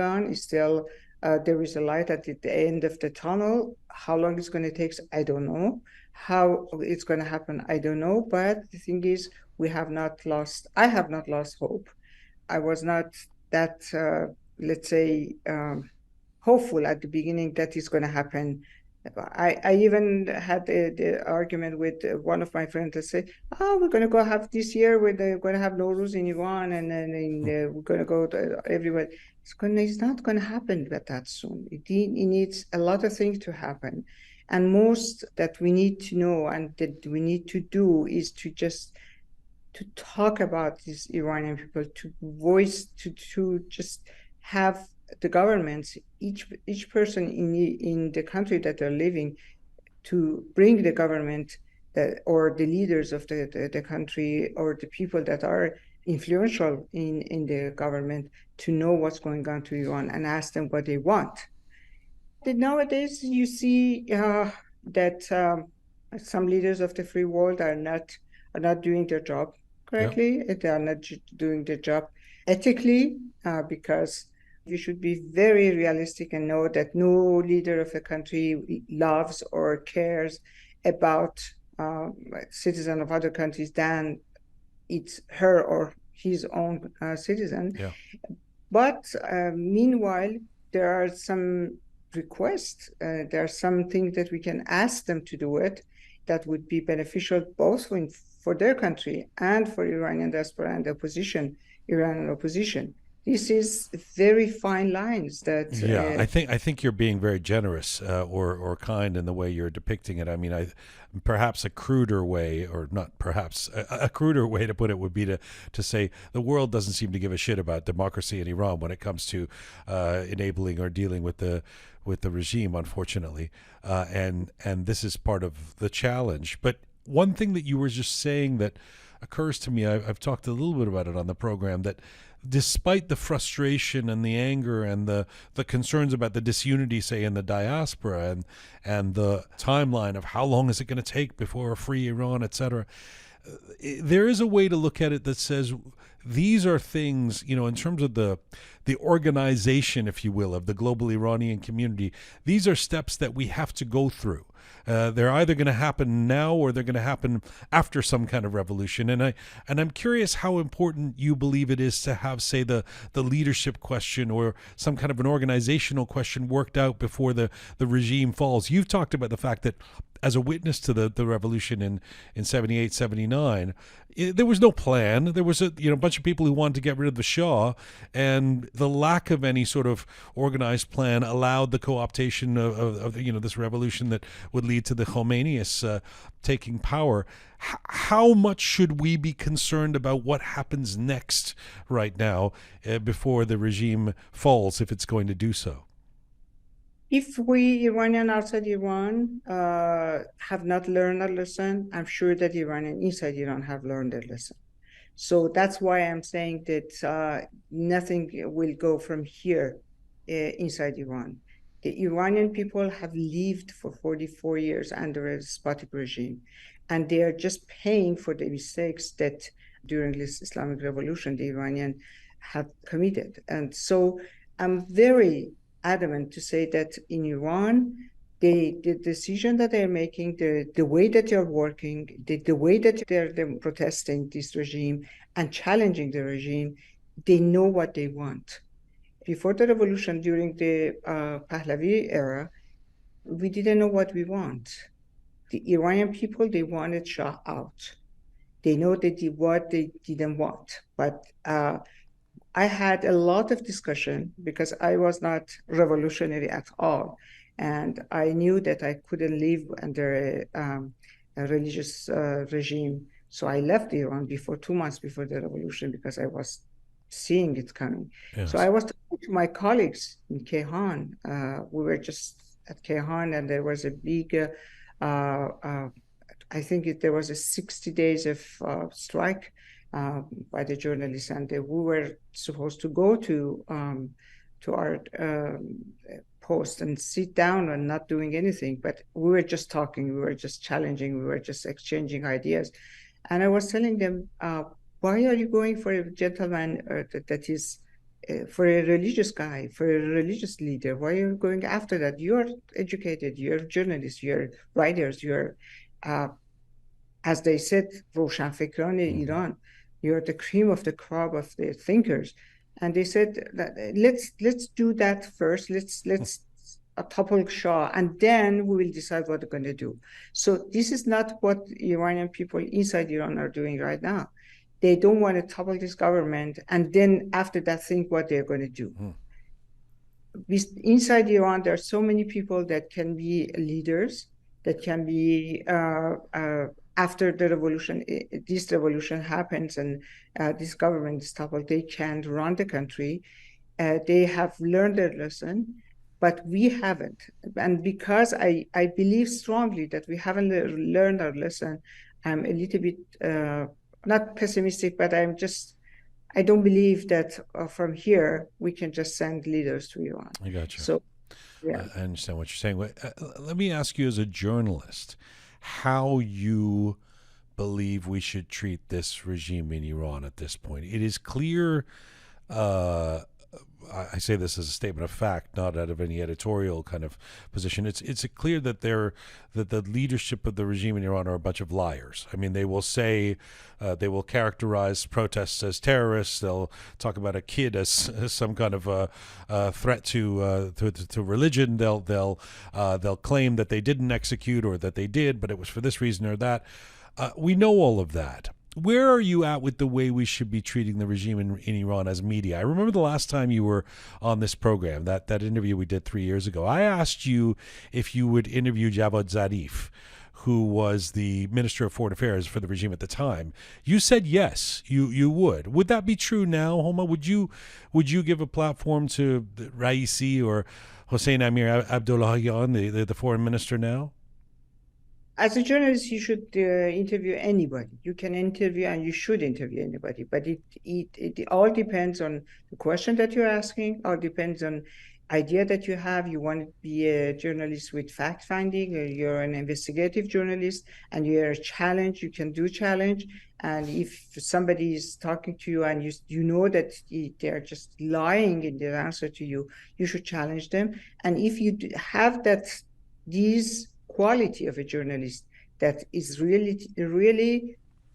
on. It's still there is a light at the end of the tunnel. How long it's going to take, I don't know. How it's going to happen, I don't know. But the thing is, I have not lost hope. I was not that, let's say, hopeful at the beginning that it's going to happen. I even had the argument with one of my friends that said, "Oh, we're going to go have this year. We're going to have Nowruz in Iran, and then we're going to go to everywhere." It's not going to happen that soon. It needs a lot of things to happen, and most that we need to know and that we need to do is to just to talk about these Iranian people, to voice, to just have the governments, each person in the country that they're living, to bring the government or the leaders of the country or the people that are influential in the government to know what's going on to Iran and ask them what they want. Nowadays, you see that some leaders of the free world are not doing their job correctly. Yeah. They are not doing their job ethically because you should be very realistic and know that no leader of a country loves or cares about citizens of other countries than it's her or his own citizen. Yeah. But meanwhile, there are some requests. There are some things that we can ask them to do it that would be beneficial both for their country and for Iranian diaspora and Iranian opposition. This is very fine lines that. Yeah, I think you're being very generous or kind in the way you're depicting it. I mean, perhaps a cruder way, or not perhaps, a cruder way to put it would be to say the world doesn't seem to give a shit about democracy in Iran when it comes to enabling or dealing with the regime, unfortunately, and this is part of the challenge. But one thing that you were just saying that occurs to me, I've talked a little bit about it on the program, that despite the frustration and the anger and the concerns about the disunity, say, in the diaspora and the timeline of how long is it going to take before a free Iran, etc., there is a way to look at it that says these are things, in terms of the organization, if you will, of the global Iranian community, these are steps that we have to go through. They're either going to happen now or they're going to happen after some kind of revolution. And I'm curious how important you believe it is to have, say, the leadership question or some kind of an organizational question worked out before the regime falls. You've talked about the fact that as a witness to the revolution in 78, 79, there was no plan. There was a bunch of people who wanted to get rid of the Shah, and the lack of any sort of organized plan allowed the co-optation of this revolution that would lead to the Khomeineists taking power. How much should we be concerned about what happens next right now before the regime falls, if it's going to do so? If we Iranian outside Iran have not learned a lesson, I'm sure that Iranian inside Iran have learned their lesson. So that's why I'm saying that nothing will go from here inside Iran. The Iranian people have lived for 44 years under a despotic regime, and they are just paying for the mistakes that during this Islamic Revolution the Iranian have committed. And so I'm very adamant to say that in Iran, the decision that they're making, the way that they're working, the way that they're protesting this regime and challenging the regime, they know what they want. Before the revolution, during the Pahlavi era, we didn't know what we want. The Iranian people, they wanted Shah out. They know what they didn't want. But I had a lot of discussion because I was not revolutionary at all. And I knew that I couldn't live under a religious regime. So I left Iran 2 months before the revolution because I was seeing it coming. Yes. So I was talking to my colleagues in Kehan. We were just at Kehan, and there was a big, I think there was a 60 days of strike by the journalists, and we were supposed to go to our post and sit down and not doing anything, but we were just talking, we were just challenging, we were just exchanging ideas. And I was telling them, why are you going for a gentleman that is for a religious guy, for a religious leader? Why are you going after that? You're educated, you're journalists, you're writers, you're as they said, Roshanfikran Iran, you're the cream of the crop of the thinkers. And they said, let's do that first. Let's topple Shah, and then we will decide what we're going to do. So this is not what Iranian people inside Iran are doing right now. They don't want to topple this government, and then after that, think what they're going to do. Inside Iran, there are so many people that can be leaders, that can be after the revolution, this revolution happens and this government is toppled, they can run the country. They have learned their lesson, but we haven't. And because I believe strongly that we haven't learned our lesson, I'm a little bit, not pessimistic, but I don't believe that from here we can just send leaders to Iran. I got you. So, yeah. I understand what you're saying. Let me ask you, as a journalist, how you believe we should treat this regime in Iran at this point. It is clear, I say this as a statement of fact, not out of any editorial kind of position. It's clear that that the leadership of the regime in Iran are a bunch of liars. I mean, they will say, they will characterize protests as terrorists. They'll talk about a kid as some kind of a threat to religion. They'll claim that they didn't execute, or that they did, but it was for this reason or that. We know all of that. Where are you at with the way we should be treating the regime in Iran as media? I remember the last time you were on this program, that interview we did 3 years ago. I asked you if you would interview Javad Zarif, who was the Minister of Foreign Affairs for the regime at the time. You said yes, you would. Would that be true now, Homa? Would you give a platform to Raisi or Hossein Amir Abdullahian, the foreign minister now? As a journalist, you should interview anybody. You can interview and you should interview anybody, but it all depends on the question that you're asking, all depends on idea that you have. You want to be a journalist with fact-finding, or you're an investigative journalist and you're a challenge, you can do challenge. And if somebody is talking to you and you know that they're just lying in their answer to you, you should challenge them. And if you have these quality of a journalist, that is really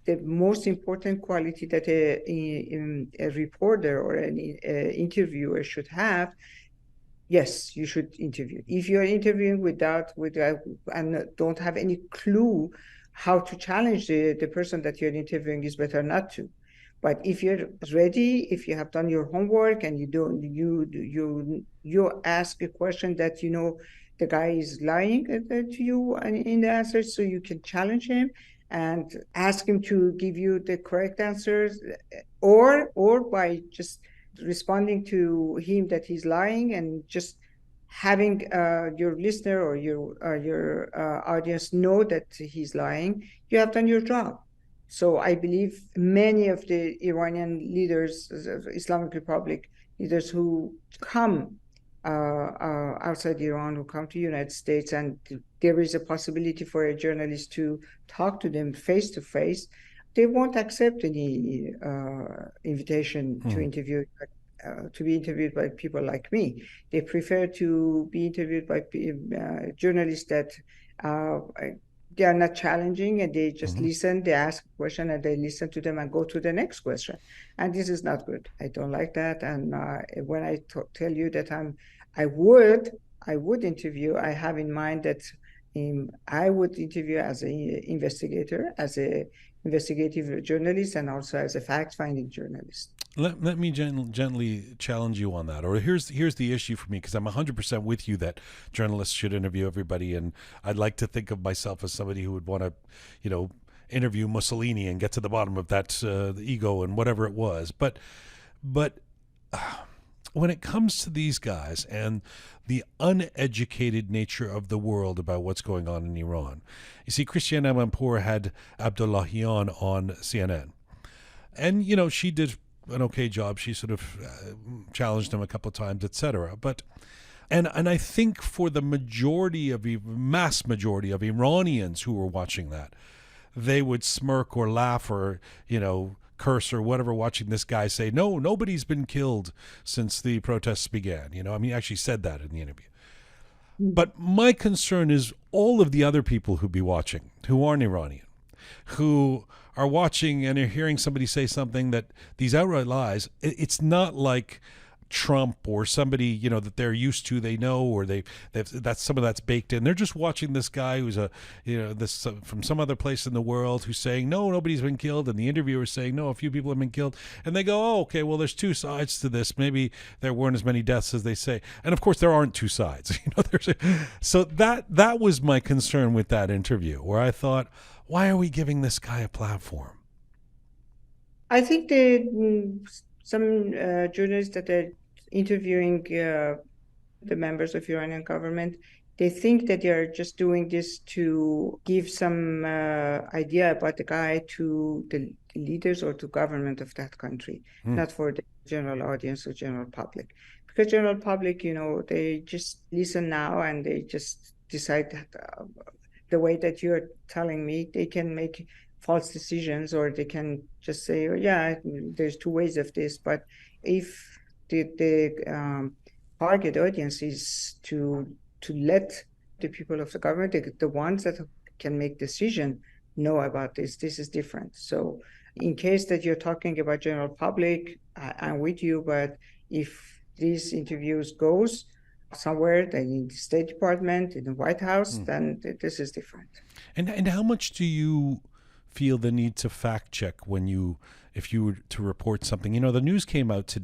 the most important quality that a reporter or an interviewer should have, yes, you should interview. If you're interviewing without and don't have any clue how to challenge the person that you're interviewing, is better not to. But if you're ready, if you have done your homework and you ask a question that you know the guy is lying to you in the answer, so you can challenge him and ask him to give you the correct answers, or by just responding to him that he's lying and just having your listener or your audience know that he's lying, you have done your job. So I believe many of the Iranian leaders, Islamic Republic leaders who come outside Iran, who come to the United States, and there is a possibility for a journalist to talk to them face to face, they won't accept any invitation to interview. to be interviewed by people like me. They prefer to be interviewed by journalists that they are not challenging, and they just listen, they ask a question and they listen to them and go to the next question. And this is not good. I don't like that. And when I tell you that I would interview, I have in mind that I would interview as an investigator, as a investigative journalist, and also as a fact-finding journalist. Let me gently challenge you on that. Or here's the issue for me, because I'm 100% with you that journalists should interview everybody, and I'd like to think of myself as somebody who would want to, interview Mussolini and get to the bottom of that the ego and whatever it was. But when it comes to these guys and the uneducated nature of the world about what's going on in Iran, you see, Christiane Amanpour had Abdullahian on CNN, and she did an okay job. She sort of challenged him a couple of times, etc. But and I think for the mass majority of Iranians who were watching that, they would smirk or laugh or curse or whatever watching this guy say, no, nobody's been killed since the protests began. He actually said that in the interview. But my concern is all of the other people who be watching, who aren't Iranian, who are watching and are hearing somebody say something that these outright lies. It's not like Trump or somebody that they're used to, they know, or that's some of that's baked in. They're just watching this guy who's this from some other place in the world who's saying no, nobody's been killed, and the interviewer is saying no, a few people have been killed, and they go, oh, okay, well, there's two sides to this. Maybe there weren't as many deaths as they say, and of course there aren't two sides. So that was my concern with that interview, where I thought, why are we giving this guy a platform? I think some journalists that are interviewing the members of Iranian government, they think that they are just doing this to give some idea about the guy to the leaders or to government of that country, not for the general audience or general public. Because general public, they just listen now and they just decide that the way that you're telling me, they can make false decisions, or they can just say, oh, yeah, there's two ways of this. But if the target audience is to let the people of the government, the ones that can make decision, know about this is different. So in case that you're talking about general public, I'm with you. But if these interviews goes somewhere, then in the State Department, in the White House, then this is different. And how much do you feel the need to fact check if you were to report something? The news came out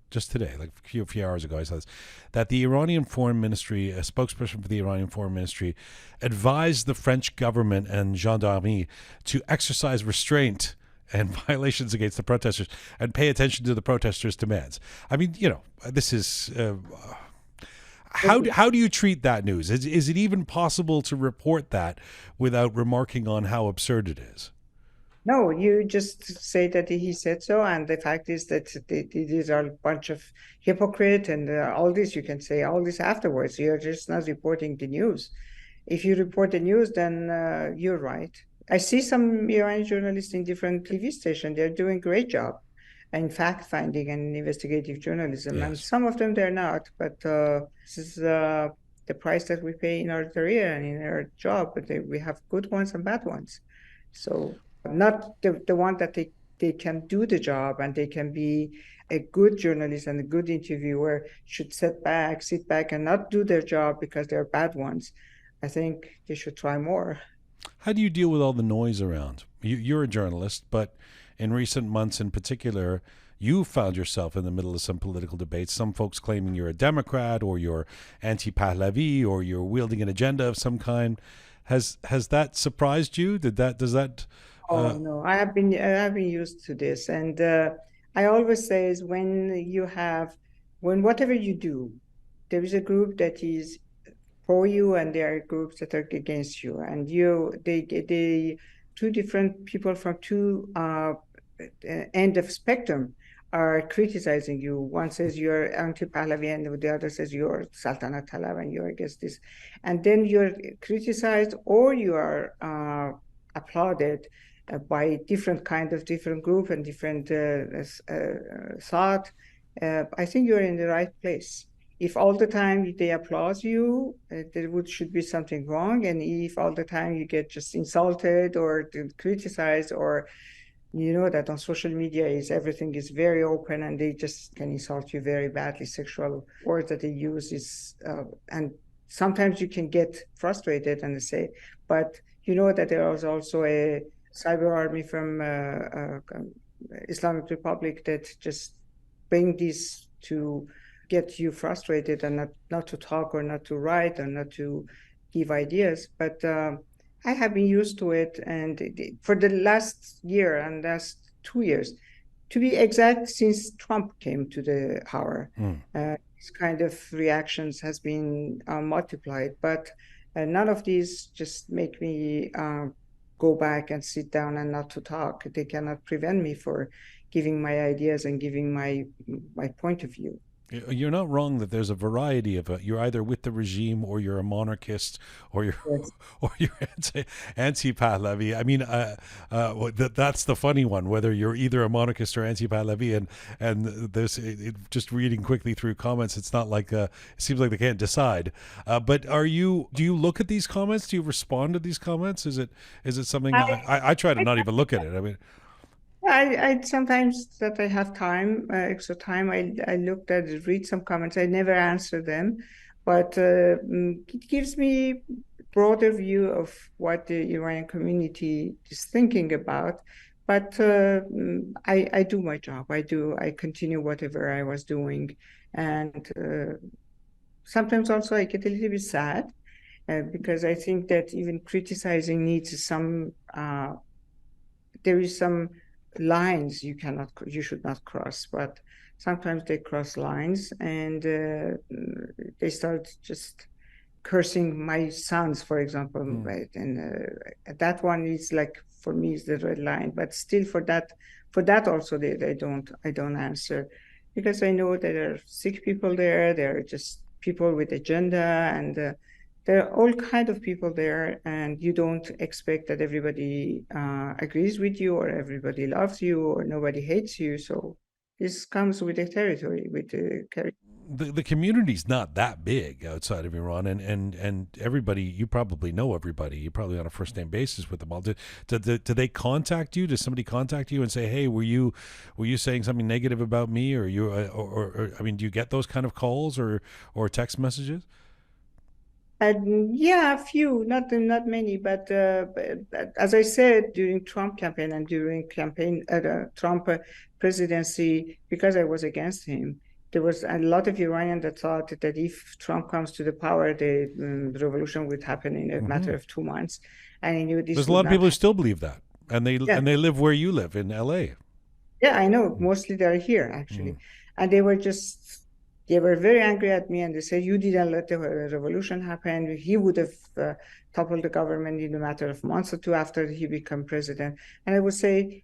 just today, like a few hours ago, I saw this, that the Iranian Foreign Ministry, a spokesperson for the Iranian Foreign Ministry, advised the French government and gendarmerie to exercise restraint and violations against the protesters and pay attention to the protesters' demands. I mean, this is... How do you treat that news? Is it even possible to report that without remarking on how absurd it is? No, you just say that he said so, and the fact is that these are a bunch of hypocrites, and all this, you can say all this afterwards. You're just not reporting the news. If you report the news, then you're right. I see some Iranian journalists in different TV stations. They're doing a great job in fact-finding and investigative journalism. Yes. And some of them, they're not, but this is the price that we pay in our career and in our job. But we have good ones and bad ones. So not the one that they can do the job and they can be a good journalist and a good interviewer should sit back and not do their job because they're bad ones. I think they should try more. How do you deal with all the noise around? You're a journalist, but in recent months in particular, you found yourself in the middle of some political debates, some folks claiming you're a Democrat or you're anti-Pahlavi or you're wielding an agenda of some kind. Has that surprised you? Oh, no, I have been used to this. And I always say is when whatever you do, there is a group that is for you and there are groups that are against you. And they two different people from two end of spectrum are criticizing you. One says you're anti-Pahlavi and the other says you're Saltanat Talab and you're against this. And then you're criticized or you are applauded by different group and different thought. I think you're in the right place. If all the time they applaud you, should be something wrong. And if all the time you get just insulted or criticized, or you know that on social media everything is very open and they just can insult you very badly. Sexual words that they use is and sometimes you can get frustrated and say, but you know that there was also a cyber army from Islamic Republic that just bring this to get you frustrated and not to talk or not to write or not to give ideas. But I have been used to it, and for the last year and last 2 years, to be exact, since Trump came to the power, this kind of reactions has been multiplied. But none of these just make me go back and sit down and not to talk. They cannot prevent me for giving my ideas and giving my point of view. You're not wrong that there's a variety of you're either with the regime or you're a monarchist or you're Yes. or you're anti-Pahlavi. I mean, that's the funny one, whether you're either a monarchist or anti-Pahlavi. And there's just reading quickly through comments, it's not like it seems like they can't decide. But do you look at these comments? Do you respond to these comments? Is it something I try to not even look at it? I mean, I sometimes that I have time, extra time, I looked at it, read some comments. I never answer them, but it gives me broader view of what the Iranian community is thinking about. But I do my job. I continue whatever I was doing, and sometimes also I get a little bit sad because I think that even criticizing needs some. There is some lines you should not cross, but sometimes they cross lines and they start just cursing my sons, for example, right? And that one is like, for me, is the red line. But still, for that also, I don't answer, because I know there are sick people there. There are just people with agenda, and there are all kinds of people there, and you don't expect that everybody agrees with you or everybody loves you or nobody hates you. So this comes with the territory, with the character. The community's not that big outside of Iran, and everybody, you probably know everybody. You're probably on a first name basis with them all. Do they contact you? Does somebody contact you and say, "Hey, were you saying something negative about me?" Or you or I mean, do you get those kind of calls or text messages? Yeah, a few, not many, but as I said, during Trump campaign and during Trump presidency, because I was against him, there was a lot of Iranians that thought that if Trump comes to the power, the revolution would happen in a matter of 2 months. And I knew this. There's a lot of people who still believe that, and they live where you live in LA. Yeah, I know. Mostly they're here, actually. And they were very angry at me, and they said, you didn't let the revolution happen. He would have toppled the government in a matter of months or two after he became president. And I would say,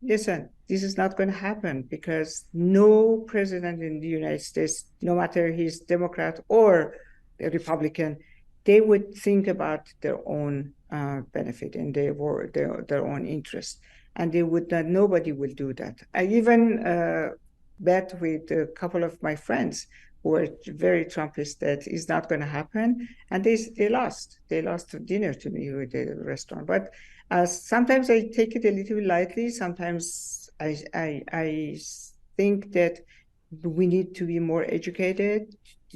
listen, this is not going to happen, because no president in the United States, no matter he's Democrat or a Republican, they would think about their own benefit and their own interest. And they would not, nobody will do that. I even bet with a couple of my friends who were very Trumpist that is not going to happen, and they lost dinner to me with the restaurant. But sometimes I take it a little lightly. Sometimes I think that we need to be more educated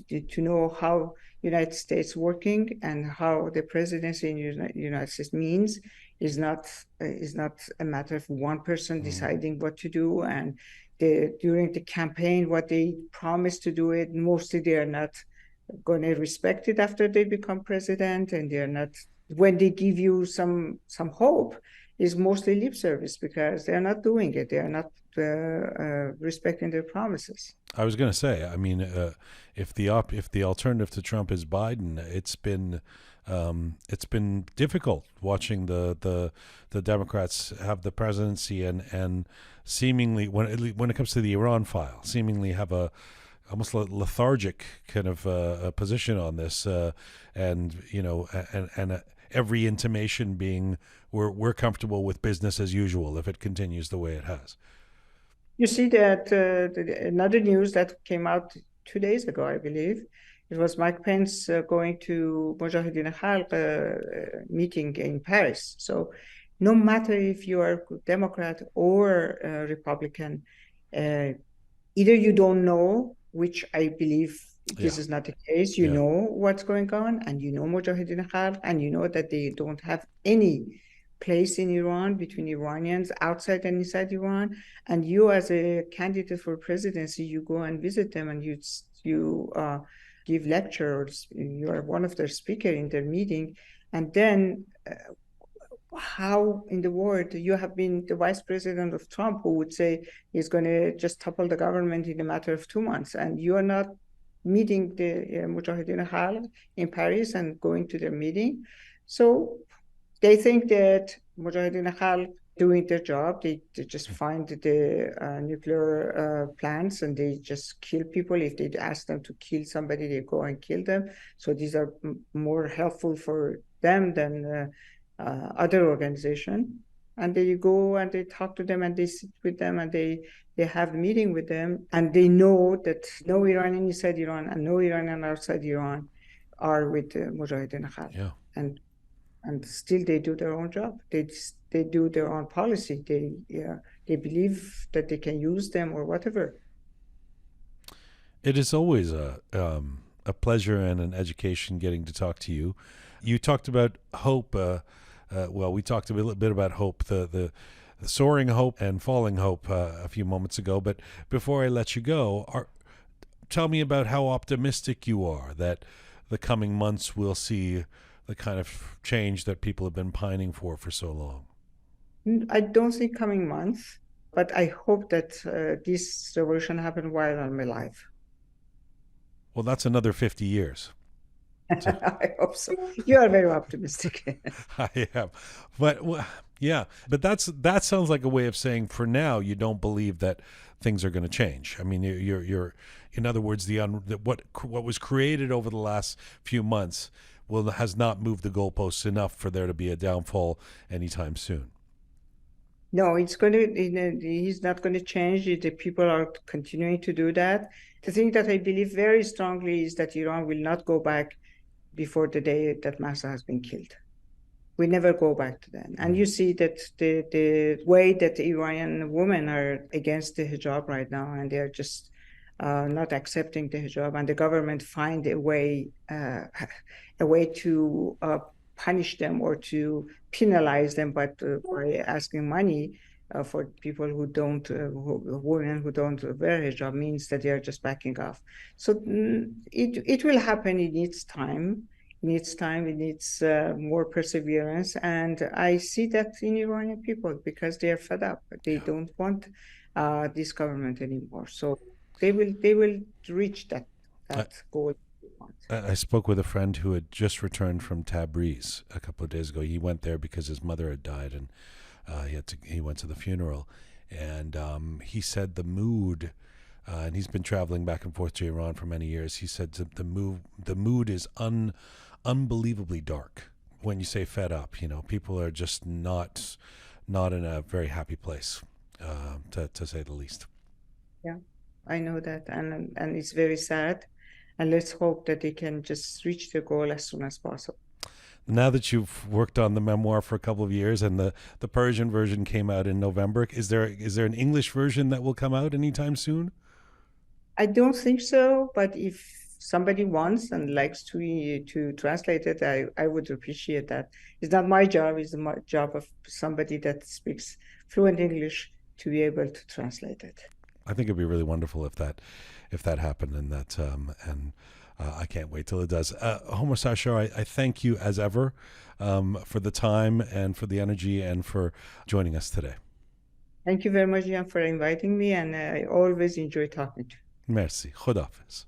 to know how United States working, and how the presidency in the United States means is not a matter of one person deciding what to do. And during the campaign, what they promised to do it, mostly they are not going to respect it after they become president, and they're not, when they give you some hope, is mostly lip service, because they're not doing it. They are not respecting their promises. I was going to say, I mean, if the alternative to Trump is Biden, it's been difficult watching the Democrats have the presidency and seemingly, when it comes to the Iran file, seemingly have a almost lethargic kind of position on this, and every intimation being we're comfortable with business as usual if it continues the way it has. You see that another news that came out 2 days ago, I believe, it was Mike Pence going to Mujahideen Khalq meeting in Paris. So no matter if you are Democrat or Republican, either you don't know, which I believe this is not the case. You know what's going on, and you know Mujahideen Khalq, and you know that they don't have any place in Iran between Iranians outside and inside Iran. And you, as a candidate for presidency, you go and visit them, and you give lectures. You are one of their speakers in their meeting, and then how in the world you have been the vice president of Trump, who would say he's going to just topple the government in a matter of 2 months, and you are not meeting the Mujahideen Khalq in Paris and going to their meeting. So they think that Mujahideen Khalq doing their job. They just find the nuclear plants, and they just kill people. If they ask them to kill somebody, they go and kill them. So these are more helpful for them than other organizations. And they go and they talk to them, and they sit with them, and they have a meeting with them, and they know that no Iranian inside Iran and no Iranian outside Iran are with Mujahideen Khalq. Yeah. And still they do their own job. They do their own policy. They believe that they can use them or whatever. It is always a pleasure and an education getting to talk to you. You talked about hope. Well, we talked a little bit about hope, the soaring hope and falling hope a few moments ago. But before I let you go, tell me about how optimistic you are that the coming months will see the kind of change that people have been pining for so long. I don't think coming months, but I hope that this revolution happened while I'm alive. Well, that's another 50 years. So. I hope so. You are very optimistic. I am. But yeah, but that sounds like a way of saying for now you don't believe that things are going to change. I mean, you're in other words, what was created over the last few months has not moved the goalposts enough for there to be a downfall anytime soon. No, he's not going to change. The people are continuing to do that. The thing that I believe very strongly is that Iran will not go back before the day that Mahsa has been killed. We never go back to that. And you see that the way that the Iranian women are against the hijab right now, and they're just not accepting the hijab, and the government find a way to punish them or to penalize them, but by asking money for people women who don't wear hijab, means that they are just backing off. So it will happen. It needs time. It needs more perseverance, and I see that in Iranian people because they are fed up. They don't want this government anymore. So they will reach that goal. I spoke with a friend who had just returned from Tabriz a couple of days ago. He went there because his mother had died, and he went to the funeral. And he said the mood, and he's been traveling back and forth to Iran for many years. He said the mood is unbelievably dark. When you say fed up, people are just not in a very happy place, to say the least. Yeah, I know that, and it's very sad. And let's hope that they can just reach their goal as soon as possible. Now that you've worked on the memoir for a couple of years, and the Persian version came out in November, is there an English version that will come out anytime soon? I don't think so, but if somebody wants and likes to translate it, I would appreciate that. It's not my job; it's the job of somebody that speaks fluent English to be able to translate it. I think it'd be really wonderful if that happened, and that I can't wait till it does. Homa Sarshar, I thank you as ever for the time and for the energy and for joining us today. Thank you very much, Jian, for inviting me, and I always enjoy talking to you. Merci. Khudafiz.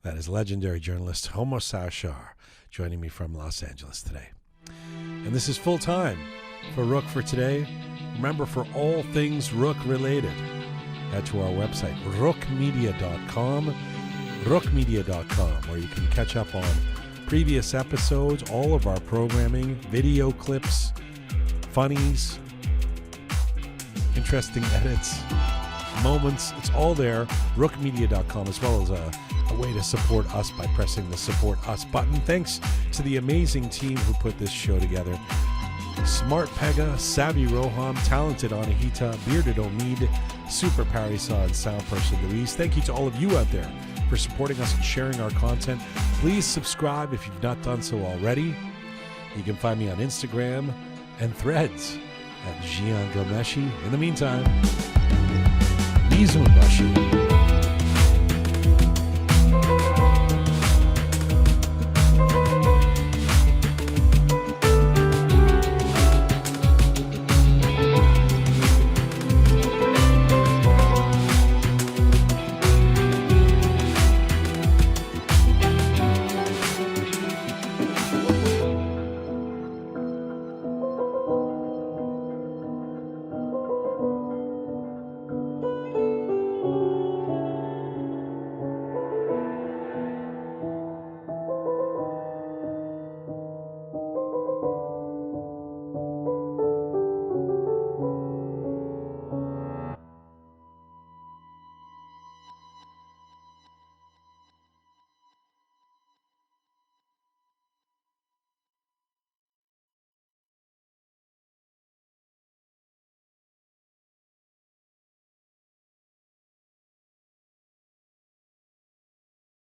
That is legendary journalist Homa Sarshar joining me from Los Angeles today. And this is full time for Rook for today. Remember, for all things Rook related, head to our website, rookmedia.com, where you can catch up on previous episodes, all of our programming, video clips, funnies, interesting edits, moments. It's all there. rookmedia.com, as well as a way to support us by pressing the Support Us button. Thanks to the amazing team who put this show together. Smart Pegah, Savvy Roham, Talented Anahita, Bearded Omid, Super Parisa, and Sound Person Louise. Thank you to all of you out there for supporting us and sharing our content. Please subscribe if you've not done so already. You can find me on Instagram and Threads at Jian Gomeshi. In the meantime, Mizunbashi.